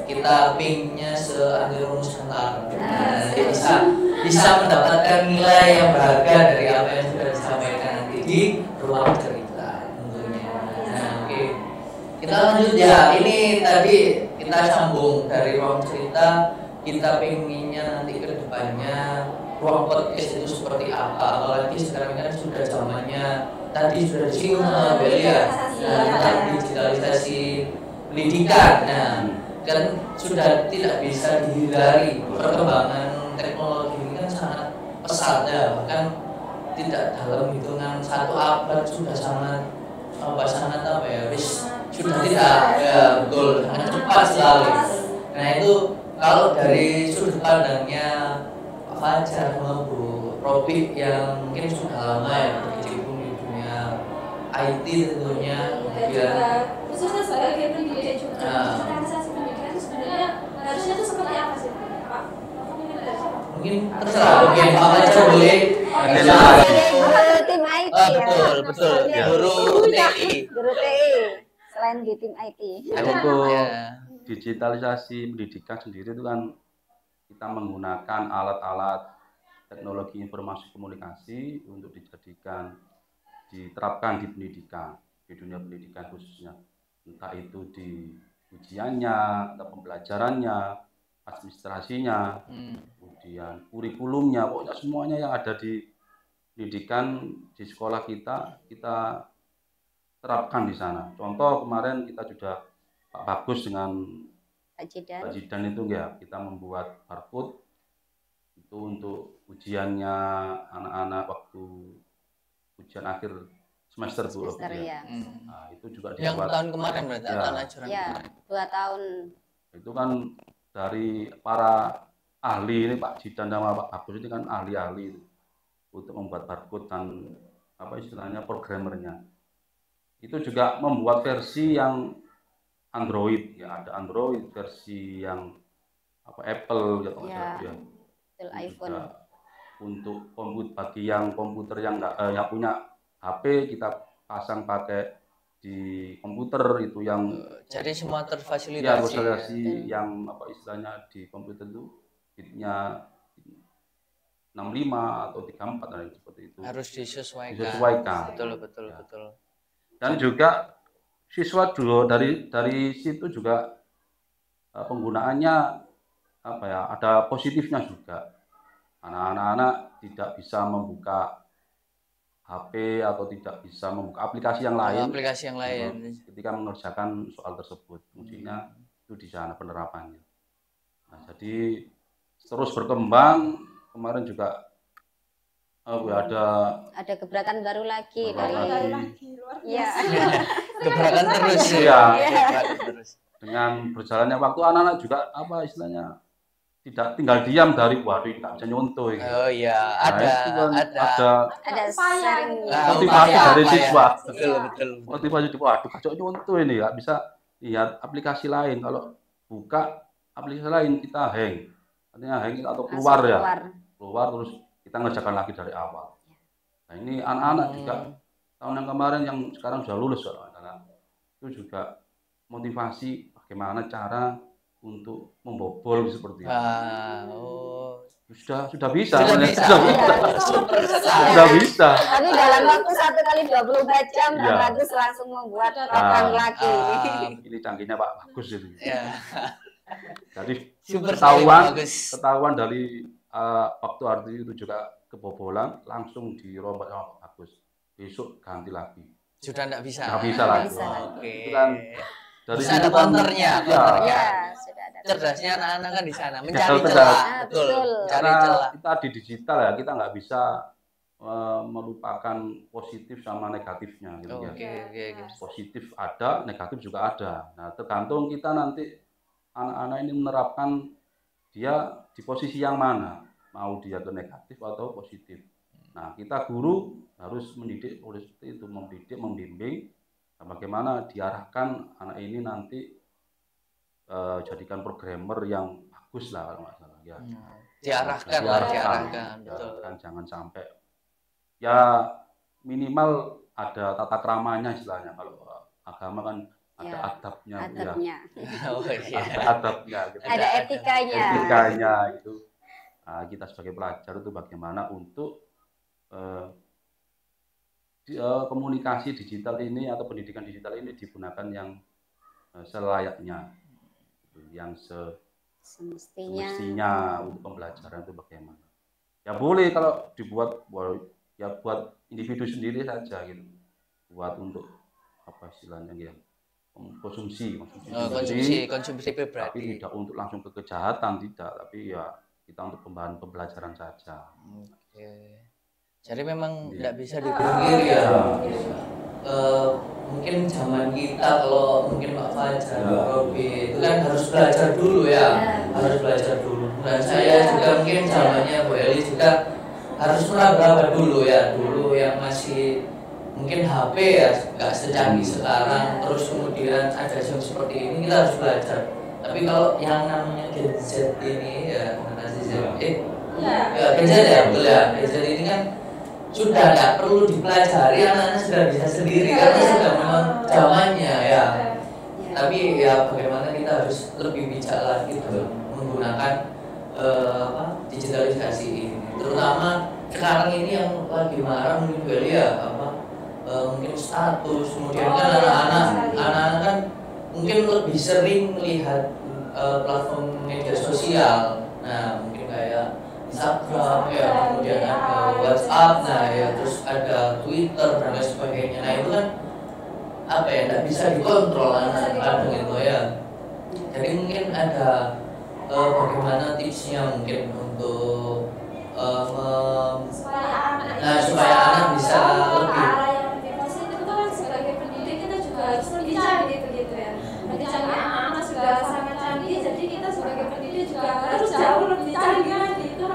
kita pinginnya seandainya Nusantara. Nah, jadi bisa mendapatkan nilai yang berharga dari apa yang sudah disampaikan nanti di ruang cerita tentunya. Nah, oke. Kita lanjut ya. Ini tadi kita sambung dari ruang cerita. Kita pengennya nanti ke depannya ruang podcast itu seperti apa. Apalagi sekarang kan sudah zamannya tadi sudah disinggung sama Belia. Nah, tentang digitalisasi pendidikan. Nah, kan sudah tidak bisa dihindari perkembangan teknologi ini kan sangat pesat ya, bahkan tidak dalam hitungan 1 abad sudah sangat apa ya, sudah tidak ya, betul sangat cepat sekali. Nah itu kalau dari sudut pandangnya Pak Fajar sama Bu Robi yang mungkin sudah lama ya berkecimpung di dunia IT tentunya, kemudian khususnya sebagai pendidik juga, digitalisasi pendidikan itu sebenarnya harusnya itu seperti apa sih Pak? mungkin terserah, mungkin Pak Fajar boleh. Guru tim IT Betul. ya. Guru TI. Guru TI selain di tim IT. Untuk digitalisasi pendidikan sendiri itu kan kita menggunakan alat-alat teknologi informasi komunikasi untuk diterapkan di pendidikan, di dunia pendidikan khususnya, entah itu di ujiannya, atau pembelajarannya, administrasinya, kemudian kurikulumnya, pokoknya semuanya yang ada di pendidikan di sekolah kita terapkan di sana. Contoh kemarin kita sudah Pak Bagus dengan Pak Jidan itu ya, kita membuat barcode itu untuk ujiannya anak-anak waktu ujian akhir semester Bu. Ya. Nah, itu juga yang dibuat. Tahun kemarin berarti Ya. tahun ajaran Ya, kemarin. 2 tahun. Itu kan dari para ahli ini, Pak Jidan sama Pak Bagus ini kan ahli-ahli untuk membuat barcode dan apa istilahnya programmernya. Itu juga membuat versi yang Android, ya ada Android versi yang apa Apple gitu Ya, ya. betul, iPhone. Juga untuk bagi yang komputer yang yang punya HP, kita pasang pakai di komputer itu yang jadi semua ya terfasilitasi. yang apa istilahnya di komputer itu bitnya 65 atau 34 dan seperti itu Harus disesuaikan. Betul. Dan juga siswa juga dari situ juga penggunaannya apa ya, ada positifnya juga. Anak-anak tidak bisa membuka HP atau tidak bisa membuka aplikasi yang lain. Ketika mengerjakan soal tersebut, fungsinya itu di sana penerapannya. Nah, jadi terus berkembang. Kemarin juga ada gebrakan baru lagi. Iya. Gebrakan terus ya. Terus. Dengan berjalannya waktu anak-anak juga apa istilahnya tidak tinggal diam dari waduh nggak bisa nyontoh. Oh iya, nah, ada sharing motivasi dari siswa. Betul. Motivasi waduh kacau nyontoh ini nggak bisa lihat aplikasi lain, kalau buka aplikasi lain kita hang. Artinya hang atau keluar terus kita ngerjakan lagi dari awal. Nah ini anak-anak juga tahun yang kemarin yang sekarang sudah lulus itu juga motivasi bagaimana cara untuk membobol seperti itu. Sudah bisa. Tapi dalam waktu 1x24 jam Pak Bagus langsung membuat program lagi. Ini canggihnya Pak Bagus itu. Ya. Jadi ketahuan dari waktu hari itu juga kebobolan, langsung dirombak sama Pak Bagus. Besok ganti lagi. Sudah nggak bisa. Nggak bisa lagi. Oke. Itu kan dari ada counternya. Ya, sudah ada. Cerdasnya anak-anak kan di sana mencari Betul. celah. Karena kita di digital ya, kita nggak bisa melupakan positif sama negatifnya gitu ya. Positif ada, negatif juga ada. Nah, tergantung kita nanti anak-anak ini menerapkan dia di posisi yang mana, mau dia ke negatif atau positif. Nah, kita guru harus mendidik seperti itu, membimbing bagaimana diarahkan anak ini nanti jadikan programmer yang bagus lah kalau nggak salah ya. Diarahkan. Betul. Jangan sampai ya minimal ada tata keramanya istilahnya. Kalau agama kan ada adabnya. Ada adabnya gitu. Ada etikanya itu. Nah, kita sebagai pelajar itu bagaimana untuk komunikasi digital ini atau pendidikan digital ini digunakan yang selayaknya, yang semestinya untuk pembelajaran itu bagaimana. Ya boleh kalau dibuat ya buat individu sendiri saja gitu, buat untuk apa istilahnya ya, konsumsi pribadi, tapi tidak untuk langsung ke kejahatan, tidak, tapi ya kita untuk pembelajaran saja. Jadi memang tidak bisa dipungkiri ya. Mungkin zaman kita kalau mungkin Pak Fajar, Robi itu kan harus belajar dulu ya, harus belajar dulu. Dan saya juga mungkin zamannya Bu Eli juga harus meraba-raba dulu ya, dulu yang masih mungkin HP ya nggak secanggih sekarang, terus kemudian ada jam seperti ini kita harus belajar. Tapi kalau yang namanya Gen Z ini ya, Gen Z ya, betul ya, Gen Z ini kan sudah nggak perlu dipelajari, anak-anak sudah bisa sendiri karena sudah memang zamannya ya. Tapi ya bagaimana kita harus lebih bijak lagi dalam menggunakan digitalisasi ini, terutama sekarang ini yang lagi marah mungkin ya mungkin status, kemudian kan anak-anak kan mungkin lebih sering melihat platform media sosial. Nah mungkin kayak Instagram ya, kemudian ada WhatsApp, nah ya terus ada Twitter dan lain sebagainya. Nah itu kan apa ya, tidak bisa dikontrol anak-anak gitu ya. Jadi mungkin ada bagaimana tipsnya mungkin untuk supaya anak bisa lebih yang positif itu kan sebagai pendidik kita juga harus lebih canggih gitu ya. Berarti canggih anak-anak sudah sangat canggih, jadi kita sebagai pendidik juga harus jauh lebih canggih lagi. Itu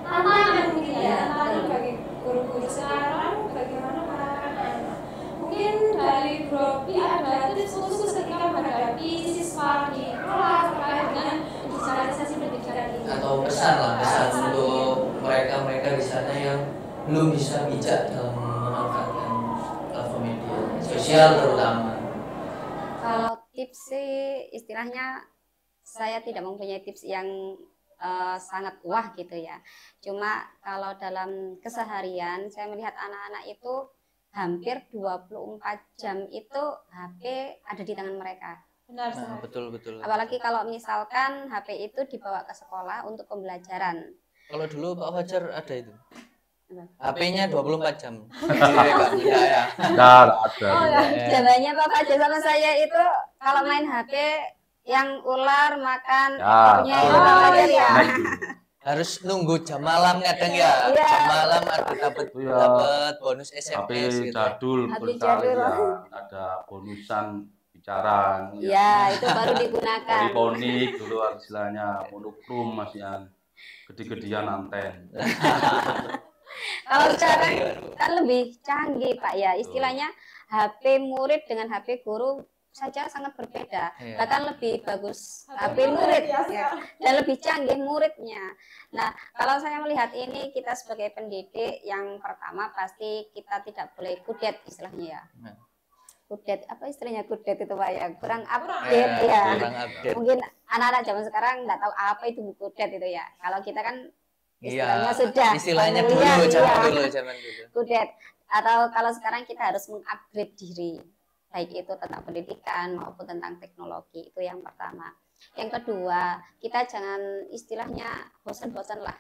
tantangan mungkin ya, tantangan bagi guru-guru sekarang bagaimana menerapkan anak. Mungkin dari Bropi ada tips khusus ketika menghadapi siswa di kelas terkait dengan digitalisasi pendidikan ini. atau pesan untuk mereka di sana yang belum bisa bijak dalam memanfaatkan platform media sosial terutama. Kalau tips sih istilahnya saya tidak mempunyai tips yang sangat wah gitu ya. Cuma kalau dalam keseharian saya melihat anak-anak itu hampir 24 jam itu HP ada di tangan mereka. Benar Nah, sekali. betul. Apalagi kalau misalkan HP itu dibawa ke sekolah untuk pembelajaran. Kalau dulu Pak Fajar ada itu. Apa? HP-nya 24 jam. Ya. Nah, ada. Oh, ya. Jawabannya Pak Fajar sama saya itu kalau main HP yang ular makan Ya, ekornya itu betul. Pak Fajar ya. Nah, itu. Harus nunggu jam malam kadang ya. Iya. Jam malam ada dapat Iya. bonus HP SMS gitu. jadul HP sekali jadul. ya, ada bonusan bicara. Ya, itu baru digunakan. Poliponik dulu istilahnya, monokrom masih yang gede-gedean anten. Kalau sekarang kan lebih canggih Pak ya, istilahnya HP murid dengan HP guru saja sangat berbeda, Iya. bahkan lebih bagus HP murid ya, dan lebih canggih muridnya. Nah, kalau saya melihat ini kita sebagai pendidik yang pertama pasti kita tidak boleh kudet istilahnya ya. Nah. Kudet apa istilahnya kudet itu Pak ya, kurang Ya, update ya. kurang update. Mungkin anak-anak zaman sekarang nggak tahu apa itu kudet itu ya. Kalau kita kan istilahnya Iya, sudah istilahnya familiar, dulu, iya. zaman dulu. Kudet. Atau kalau sekarang kita harus mengupgrade diri, baik itu tentang pendidikan maupun tentang teknologi, itu yang pertama. Yang kedua, kita jangan istilahnya bosan-bosan lah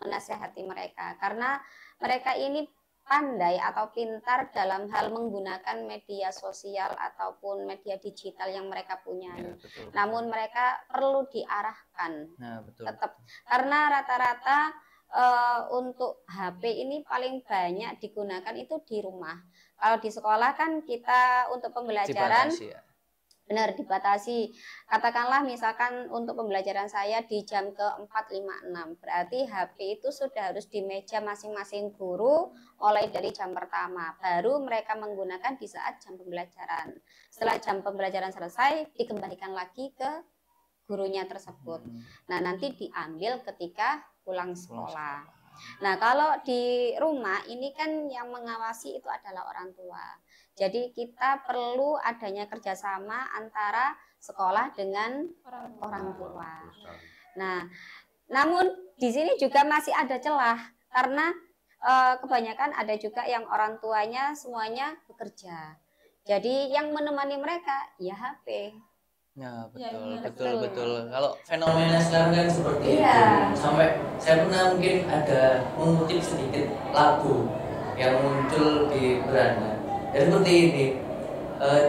menasehati mereka, karena mereka ini pandai atau pintar dalam hal menggunakan media sosial ataupun media digital yang mereka punya. Ya, betul. Namun mereka perlu diarahkan Nah, betul. tetap, karena rata-rata untuk HP ini paling banyak digunakan itu di rumah. Kalau di sekolah kan kita untuk pembelajaran Dibatasi ya. benar dibatasi. Katakanlah misalkan untuk pembelajaran saya di jam ke-4.56, berarti HP itu sudah harus di meja masing-masing guru mulai dari jam pertama. Baru mereka menggunakan di saat jam pembelajaran. Setelah jam pembelajaran selesai, dikembalikan lagi ke gurunya tersebut. Nah, nanti diambil ketika pulang sekolah. Nah, kalau di rumah ini kan yang mengawasi itu adalah orang tua. Jadi kita perlu adanya kerjasama antara sekolah dengan orang tua. Nah, namun di sini juga masih ada celah karena kebanyakan ada juga yang orang tuanya semuanya bekerja. Jadi yang menemani mereka ya HP. Ya, Ya, betul. Kalau fenomena sekarang kan seperti Iya. itu. Sampai saya pernah mungkin ada mengutip sedikit lagu yang muncul di beranda. Ya seperti ini,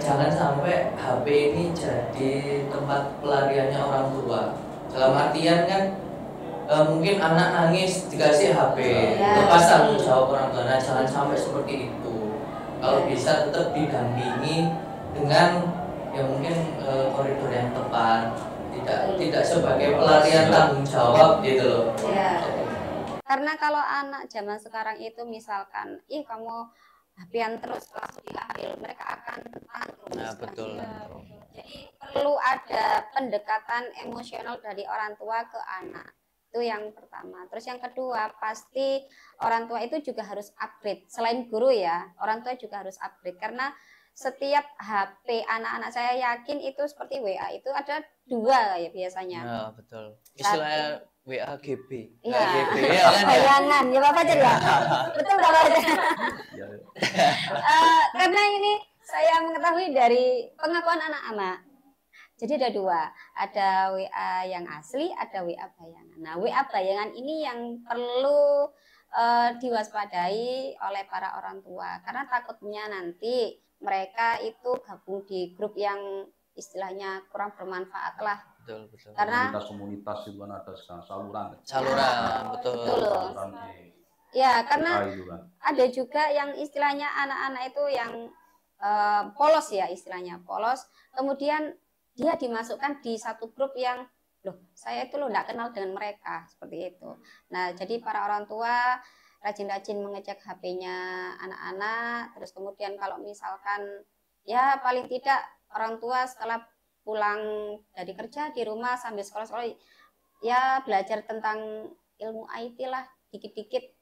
jangan sampai HP ini jadi tempat pelariannya orang tua. Dalam artian kan mungkin anak nangis dikasih HP, Ya. lepas tanggung jawab orang tua. Nah, jangan sampai seperti itu. Kalau bisa tetap didampingi dengan ya mungkin koridor yang tepat, tidak sebagai pelarian tanggung jawab gitu loh. Ya. Karena kalau anak zaman sekarang itu misalkan, kamu HP-an terus langsung diambil, mereka akan tanggung. Nah, betul. Jadi perlu ada pendekatan emosional dari orang tua ke anak. Itu yang pertama. Terus yang kedua, pasti orang tua itu juga harus upgrade. Selain guru ya, orang tua juga harus upgrade karena setiap HP anak-anak saya yakin itu seperti WA itu ada 2 ya biasanya. Nah, betul. Istilahnya WAGB. Iya, WAGB ya kan ya. bayangan ya Pak Fajar ya. Betul Pak Fajar. Ya, Karena ini saya mengetahui dari pengakuan anak-anak. Jadi ada dua, ada WA yang asli, ada WA bayangan. Nah, WA bayangan ini yang perlu diwaspadai oleh para orang tua, karena takutnya nanti mereka itu gabung di grup yang istilahnya kurang bermanfaat lah. Betul, betul. Karena komunitas itu kan ada sekarang saluran. Betul. Saluran ya, karena itu kan. ada juga yang istilahnya anak-anak itu yang polos ya, istilahnya polos. Kemudian dia dimasukkan di satu grup yang loh, saya itu loh nggak kenal dengan mereka, seperti itu. Nah, jadi para orang tua rajin-rajin mengecek HP-nya anak-anak, terus kemudian kalau misalkan ya paling tidak orang tua setelah pulang dari kerja di rumah sambil sekolah-sekolah ya belajar tentang ilmu IT lah dikit-dikit.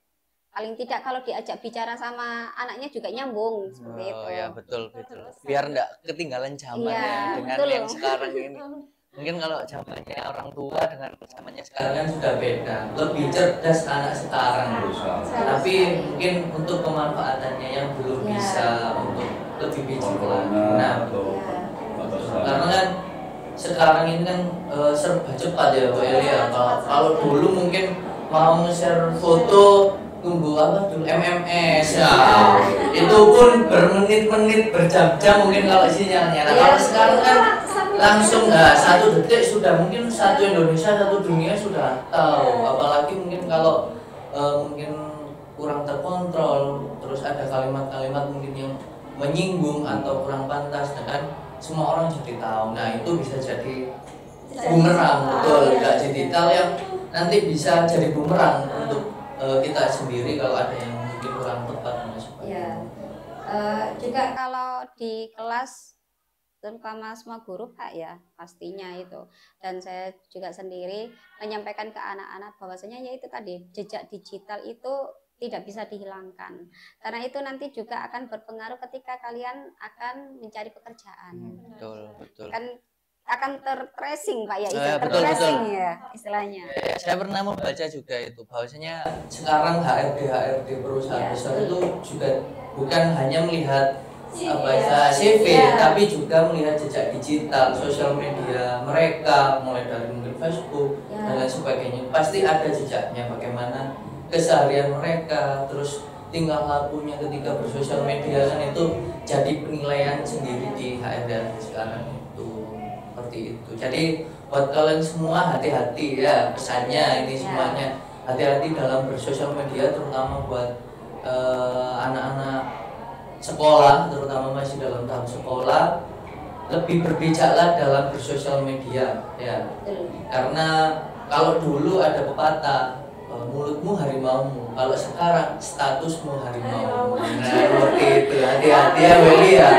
Paling tidak kalau diajak bicara sama anaknya juga nyambung, seperti itu. Ya betul. Biar enggak ketinggalan zaman ya, dengan betul. yang sekarang ini. Mungkin kalau zamannya orang tua dengan zamannya sekarang kan sudah beda. Lebih cerdas anak sekarang. Tapi mungkin untuk pemanfaatannya yang belum bisa untuk lebih bijak lagi. Nah, karena kan sekarang ini kan serba cepat ya Pak Elia. Kalau dulu mungkin mau share foto tunggu apa dulu MMS ya. Itu pun bermenit-menit berjam-jam mungkin kalau sinyalnya. Nah, kalau sekarang kan langsung satu detik sudah, mungkin satu Indonesia satu dunia sudah tahu. Apalagi mungkin kalau mungkin kurang terkontrol, terus ada kalimat-kalimat mungkin yang menyinggung atau kurang pantas, kan semua orang jadi tahu. Nah, itu bisa jadi bumerang, betul, nggak digital yang nanti bisa jadi bumerang untuk kita sendiri kalau ada yang mungkin kurang tepat dan sebagainya. Juga kalau di kelas terutama semua guru Pak ya pastinya itu, dan saya juga sendiri menyampaikan ke anak-anak bahwasanya yaitu tadi jejak digital itu tidak bisa dihilangkan, karena itu nanti juga akan berpengaruh ketika kalian akan mencari pekerjaan. Betul. Kan akan tertracing Pak ya, betul. Ya istilahnya. Saya pernah membaca juga itu bahwasanya sekarang HRD perusahaan besar itu juga bukan hanya melihat CV, tapi juga melihat jejak digital, sosial media mereka, mulai dari mungkin Facebook dan lain sebagainya. Pasti ada jejaknya bagaimana keseharian mereka, terus tingkah lakunya ketika bersosial media, kan itu jadi penilaian sendiri di HRD sekarang itu. Seperti itu. Jadi buat kalian semua hati-hati ya, pesannya ini semuanya hati-hati dalam bersosial media, terutama buat anak-anak sekolah, terutama masih dalam tahap sekolah, lebih berbijaklah dalam bersosial media ya. Karena kalau dulu ada pepatah mulutmu harimaumu, kalau sekarang statusmu harimau. Nah, seperti itu, hati-hati ya Weli ya.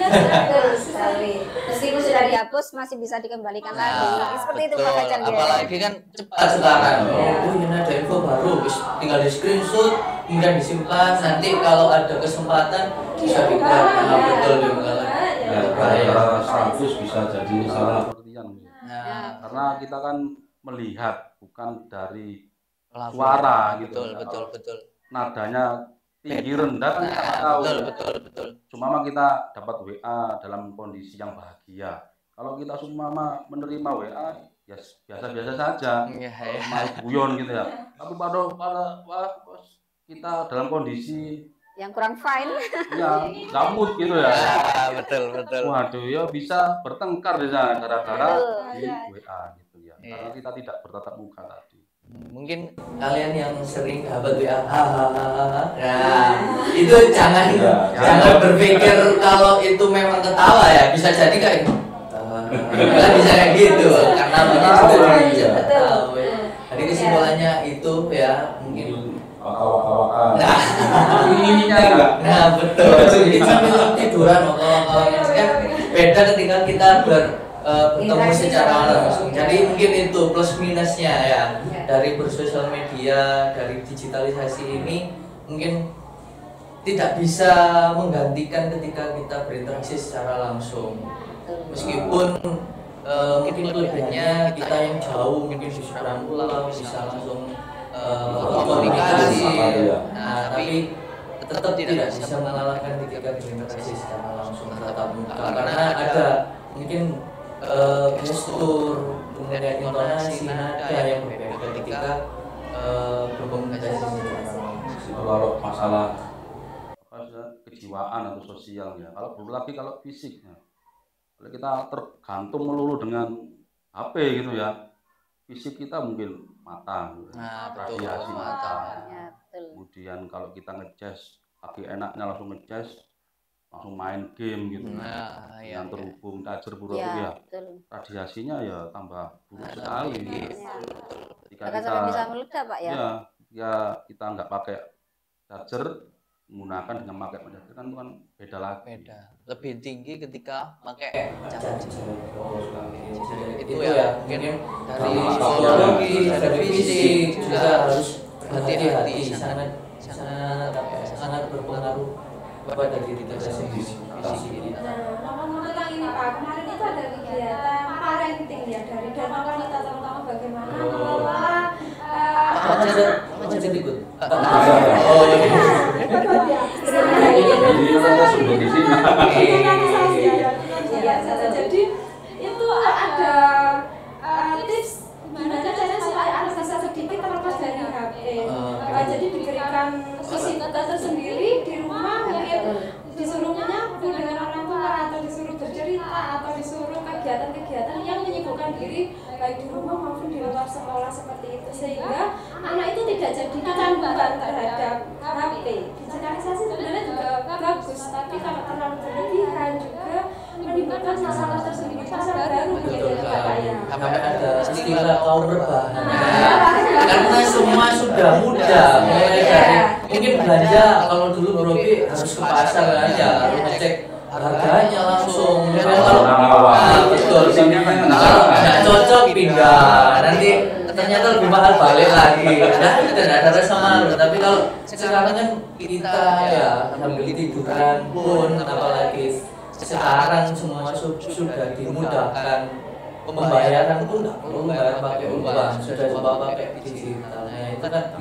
Betul sekali. Meskipun sudah dihapus masih bisa dikembalikan lagi. Seperti itu Pak Fajar. Apalagi kan cepat sekarang. Ini ada info baru, tinggal di screenshot, kemudian disimpan. Nanti kalau ada kesempatan bisa dibuat. Betul juga. Ya, status bisa jadi salah pengertian. Karena kita kan melihat bukan dari suara gitu. Betul. Nadanya tinggi rendah kan kita tahu. Betul. Cuma kita dapat WA dalam kondisi yang bahagia. Kalau kita semua menerima WA ya biasa-biasa saja. Malah guyon gitu ya. Tapi pada kita dalam kondisi yang kurang fine. Ya, gabut gitu ya. Betul. Waduh, ya bisa bertengkar di sana gara-gara di WA gitu ya. Karena kita tidak bertatap muka tadi. Mungkin kalian yang sering dapat WA, nah itu jangan berpikir kalau itu memang ketawa ya, bisa jadi kayak kan bisa kayak gitu, karena namanya sudah bisa tahu. Jadi kesimpulannya itu ya mungkin nah betul, itu sambil tiduran waktu-waktu kan beda ketika kita bertemu secara langsung. Jadi mungkin itu plus minusnya ya dari bersosial media, dari digitalisasi ini mungkin tidak bisa menggantikan ketika kita berinteraksi secara langsung. Meskipun mungkin kelebihannya kita yang jauh mungkin di seberang pulau bisa langsung komunikasi. Nah, tapi tetap tidak bisa mengalahkan ketika berinteraksi secara langsung tatap muka karena ada mungkin gestur, kemudian intonasi, nada yang berbeda ketika berkomunikasi secara langsung. Kalau masalah kejiwaan atau sosial ya, kalau belum lagi kalau fisik ya. Kalau kita tergantung melulu dengan HP gitu ya, fisik kita mungkin mata, radiasi mata. Ya, betul. Kemudian kalau kita ngejazz, lagi enaknya langsung ngejazz, langsung main game gitu. Yang terhubung charger buruk ya, radiasinya ya tambah buruk sekali. Jika kita bisa meledak, Pak ya. Ya, jika kita nggak pakai charger, menggunakan dengan pakai charger kan beda lagi. Beda. Lebih tinggi ketika pakai charger. Itu ya mungkin dari psikologi, dari fisik juga harus berhati-hati, sangat berpengaruh pada diri kita sendiri. Ngomong-ngomong tentang ini Pak, kemarin itu ada kegiatan parenting ya dari Dharma Wanita, terutama bagaimana mengelola Jadi ikut. Jadi itu ada tips gimana caranya supaya anak bisa sedikit terlepas dari HP. Jadi diberikan fasilitas tersendiri di rumah, mungkin disuruh menyapu dengan orang tua atau disuruh bercerita atau disuruh kegiatan-kegiatan yang menyibukkan diri baik di rumah maupun di luar sekolah seperti itu, sehingga anak itu tidak jadi kecanduan terhadap HP. Digitalisasi sebenarnya juga bagus, tapi kalau terlalu berlebihan juga menimbulkan masalah tersendiri, masalah baru begitu ya Pak ya. Sampai ada istilah kaum rebahan. Karena semua sudah mudah, mulai dari mungkin belanja kalau dulu Brobi harus ke pasar aja, harus ngecek harganya langsung. Kalau betul, kalau nggak cocok pindah, nanti ternyata lebih mahal balik lagi. Nah, tidak ada rasa malu. Tapi kalau sekarang kan kita ya sambil tiduran pun, apalagi sekarang semua sudah dimudahkan. Pembayaran pun nggak perlu bayar pakai uang, sudah coba pakai digital. Nah itu kan,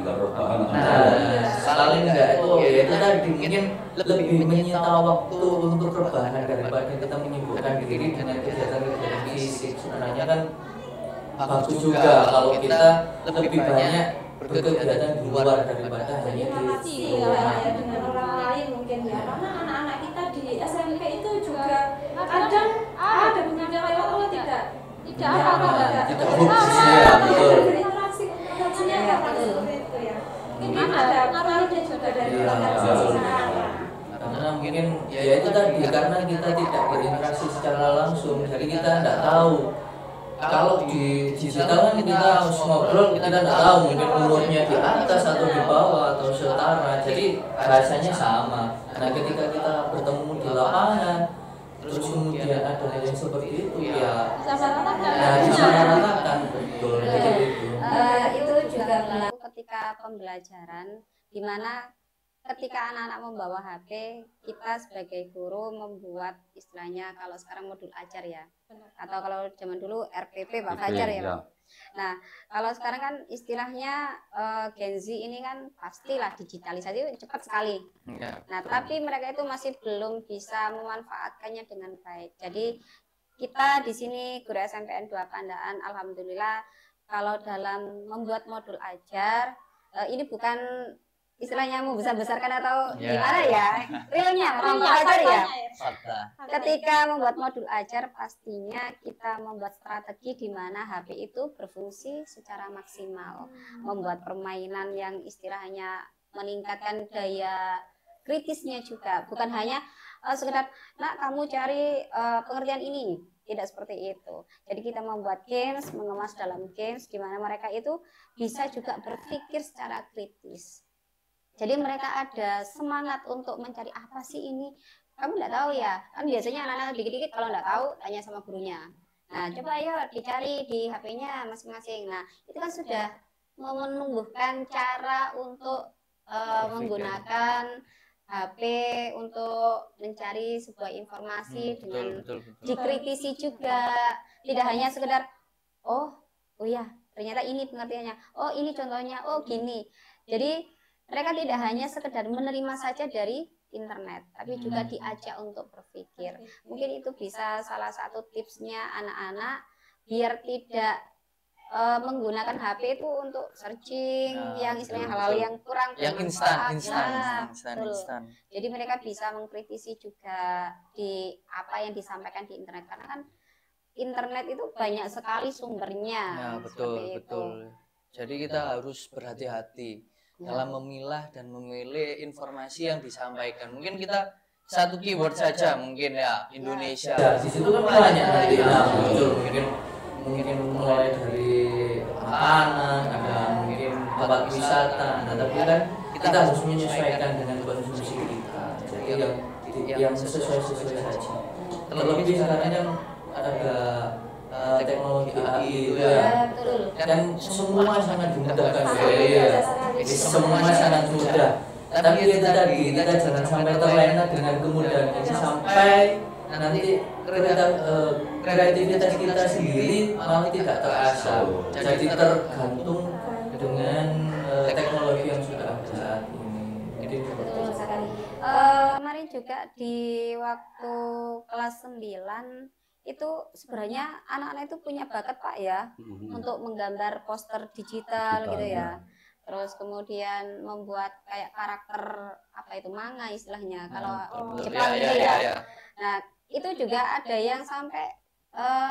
paling enggak itu ya itu tadi mungkin lebih menyita waktu untuk rebahan daripada kita menyibukkan diri dengan kegiatan-kegiatan fisik. Sebenarnya kan bagus juga kalau kita lebih banyak berkegiatan di luar daripada hanya di rumah. Dengan orang lain mungkin ya, karena anak-anak kita di SMP itu juga kadang ada beberapa lewat Allah tidak berinteraksinya seperti itu ya. Mungkin ada pengaruhnya juga dari karena mungkin ya itu tadi karena kita tidak berinteraksi secara langsung, jadi kita tidak tahu. Kalau di digital kan kita harus ngobrol, kita tidak tahu mungkin umurnya di atas atau di bawah atau setara, jadi rasanya sama. Nah ketika kita bertemu di lapangan terus kemudian ada hal yang seperti itu ya disamaratakan betul itu juga berlaku ketika pembelajaran, di mana ketika anak-anak membawa HP, kita sebagai guru membuat istilahnya kalau sekarang modul ajar ya, atau kalau zaman dulu RPP Pak Fajar ya Pak. Nah kalau sekarang kan istilahnya Gen Z ini kan pastilah digitalisasi cepat sekali. Nah tapi mereka itu masih belum bisa memanfaatkannya dengan baik. Jadi kita di sini guru SMPN 2 Pandaan, alhamdulillah kalau dalam membuat modul ajar ini bukan istilahnya mau besar-besarkan atau gimana ya, realnya modul ajar ya. Ketika membuat modul ajar pastinya kita membuat strategi di mana HP itu berfungsi secara maksimal, membuat permainan yang istilahnya meningkatkan daya kritisnya juga, bukan hanya sekedar nak kamu cari pengertian ini, tidak seperti itu. Jadi kita membuat games, mengemas dalam games di mana mereka itu bisa juga berpikir secara kritis. Jadi mereka ada semangat untuk mencari apa sih ini. Kamu nggak tahu ya? Kan biasanya anak-anak dikit-dikit kalau nggak tahu tanya sama gurunya. Nah coba ayo dicari di HP-nya masing-masing. Nah itu kan sudah menumbuhkan cara untuk menggunakan HP untuk mencari sebuah informasi dengan dikritisi juga, tidak hanya sekedar oh ya ternyata ini pengertiannya, oh ini contohnya, oh gini. Jadi mereka tidak hanya sekedar menerima saja dari internet, tapi juga diajak untuk berpikir. Mungkin itu bisa salah satu tipsnya anak-anak biar tidak menggunakan HP itu untuk searching yang istilahnya hal-hal yang kurang yang instan. Jadi mereka bisa mengkritisi juga di apa yang disampaikan di internet, karena kan internet itu banyak sekali sumbernya. Betul. Jadi kita harus berhati-hati dalam memilah dan memilih informasi yang disampaikan. Mungkin kita satu keyword saja mungkin ya Indonesia. Di situ kan banyak nanti muncul mungkin mulai dari makanan, ada mungkin tempat wisata, tapi kan kita harus menyesuaikan dengan konsumsi kita. Jadi yang sesuai saja. Terlebih sekarang kan ada teknologi AI itu ya, dan semua sangat dimudahkan ya. Semua sangat mudah. Tapi itu tadi kita jangan sampai terlena dengan kemudahan ini sampai nanti kreativitas kita sendiri malah tidak terasa, jadi tergantung dengan teknologi yang sudah ada saat ini. Betul sekali. Kemarin juga di waktu kelas 9 itu sebenarnya anak-anak itu punya bakat Pak ya, untuk menggambar poster digital gitu ya. Terus kemudian membuat kayak karakter apa itu manga istilahnya kalau Jepang gitu ya. Nah itu juga ada yang sampai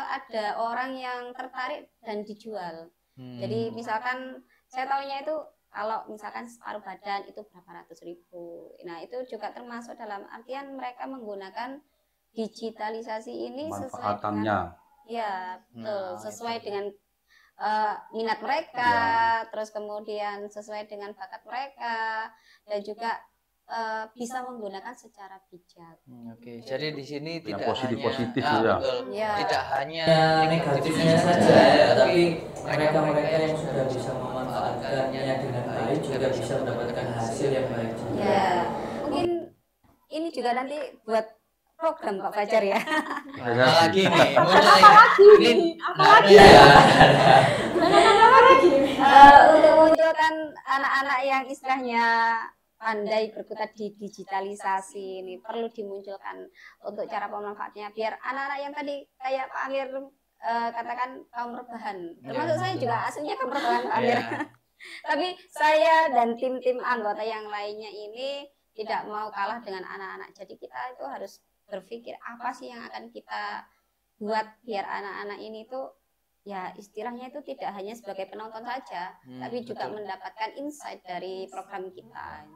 ada orang yang tertarik dan dijual. Jadi misalkan saya tahunya itu kalau misalkan separuh badan itu berapa ratus ribu. Nah itu juga termasuk dalam artian mereka menggunakan digitalisasi ini sesuai dengan sesuai dengan minat mereka, terus kemudian sesuai dengan bakat mereka, dan juga bisa menggunakan secara bijak. Oke, jadi di sini yang tidak positif hanya tidak hanya negatifnya saja, tapi mereka yang sudah bisa memanfaatkannya dengan baik juga bisa mendapatkan hasil yang baik. Ya, mungkin ini juga nanti buat program Pak Fajar ya. Apalagi nih, untuk munculkan anak-anak yang istilahnya pandai berkutat di digitalisasi ini perlu dimunculkan untuk cara pemanfaatnya biar anak-anak yang tadi kayak Pak Amir katakan kaum rebahan, termasuk saya juga aslinya kaum rebahan Pak Amir. Tapi saya dan tim-tim anggota yang lainnya ini tidak mau kalah dengan anak-anak. Jadi kita itu harus berpikir apa sih yang akan kita buat biar anak-anak ini tuh ya istilahnya itu tidak hanya sebagai penonton saja, tapi juga mendapatkan insight dari program kita.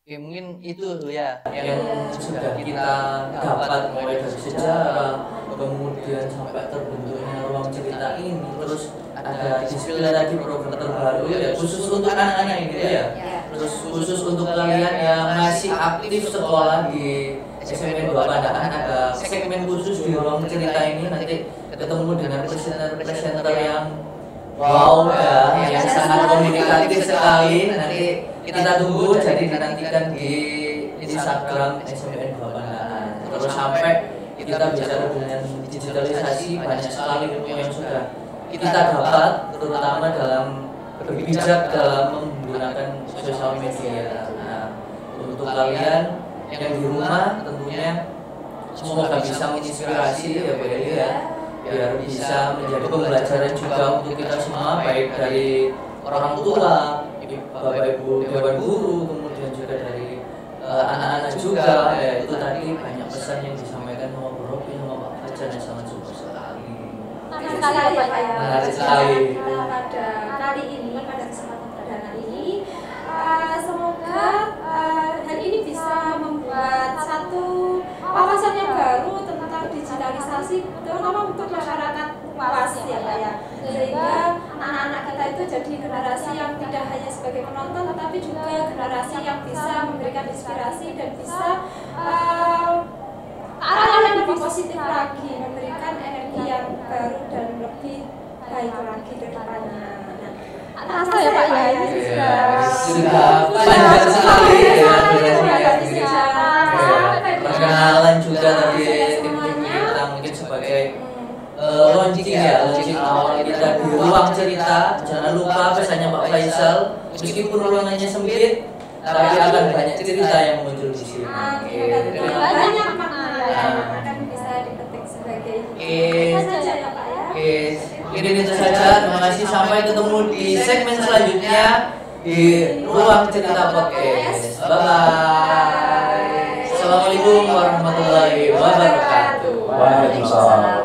Oke, mungkin itu ya yang sudah kita dapat mulai dari sejarah, kemudian sampai terbentuknya ruang cerita ini, terus ada disiplin tadi program terbaru ya khusus untuk anak-anak ini ya. Terus khusus untuk kalian yang masih aktif sekolah di SMPN 2 Pandaan ada segmen khusus di ruang cerita ini, nanti ketemu dengan presenter yang wow ya, yang sangat komunikatif sekali. Nanti kita tunggu, jadi dinantikan di Instagram SMPN 2 Pandaan. Terus sampai kita bicara dengan digitalisasi, banyak sekali ilmu yang sudah kita dapat, terutama dalam berbijak dalam menggunakan sosial media. Nah, untuk kalian yang di rumah tentunya semoga bisa menginspirasi ya Bu Eli ya, biar bisa menjadi pembelajaran juga untuk kita semua, baik dari orang tua, Bapak Ibu Dewan Guru, kemudian juga dari anak-anak juga. Ya, itu tadi banyak pesan yang disampaikan sama Bu Robi sama Pak Fajar yang sangat super sekali. Menarik sekali pada kali ini, pada kesempatan perdana ini. Semoga hal ini bisa membuat satu wawasan yang baru tentang digitalisasi, terutama untuk masyarakat luas ya Pak ya. Sehingga anak-anak kita itu jadi generasi yang tidak hanya sebagai penonton, tetapi juga generasi yang bisa memberikan inspirasi dan bisa ke arah yang lebih positif lagi, memberikan energi yang baru dan lebih baik lagi ke depannya. Terasa ya Pak ya, ini sudah panjang sekali ya. ruang cerita. Jangan lupa pesannya Pak Faisal, meskipun ruangannya sempit, tapi akan banyak cerita yang muncul di sini. Banyak makna yang akan bisa dipetik sebagai itu saja ya Pak ya. Mungkin itu saja. Terima kasih. Sampai ketemu di segmen selanjutnya di ruang cerita podcast. Bye bye. Assalamualaikum warahmatullahi wabarakatuh. Waalaikumsalam.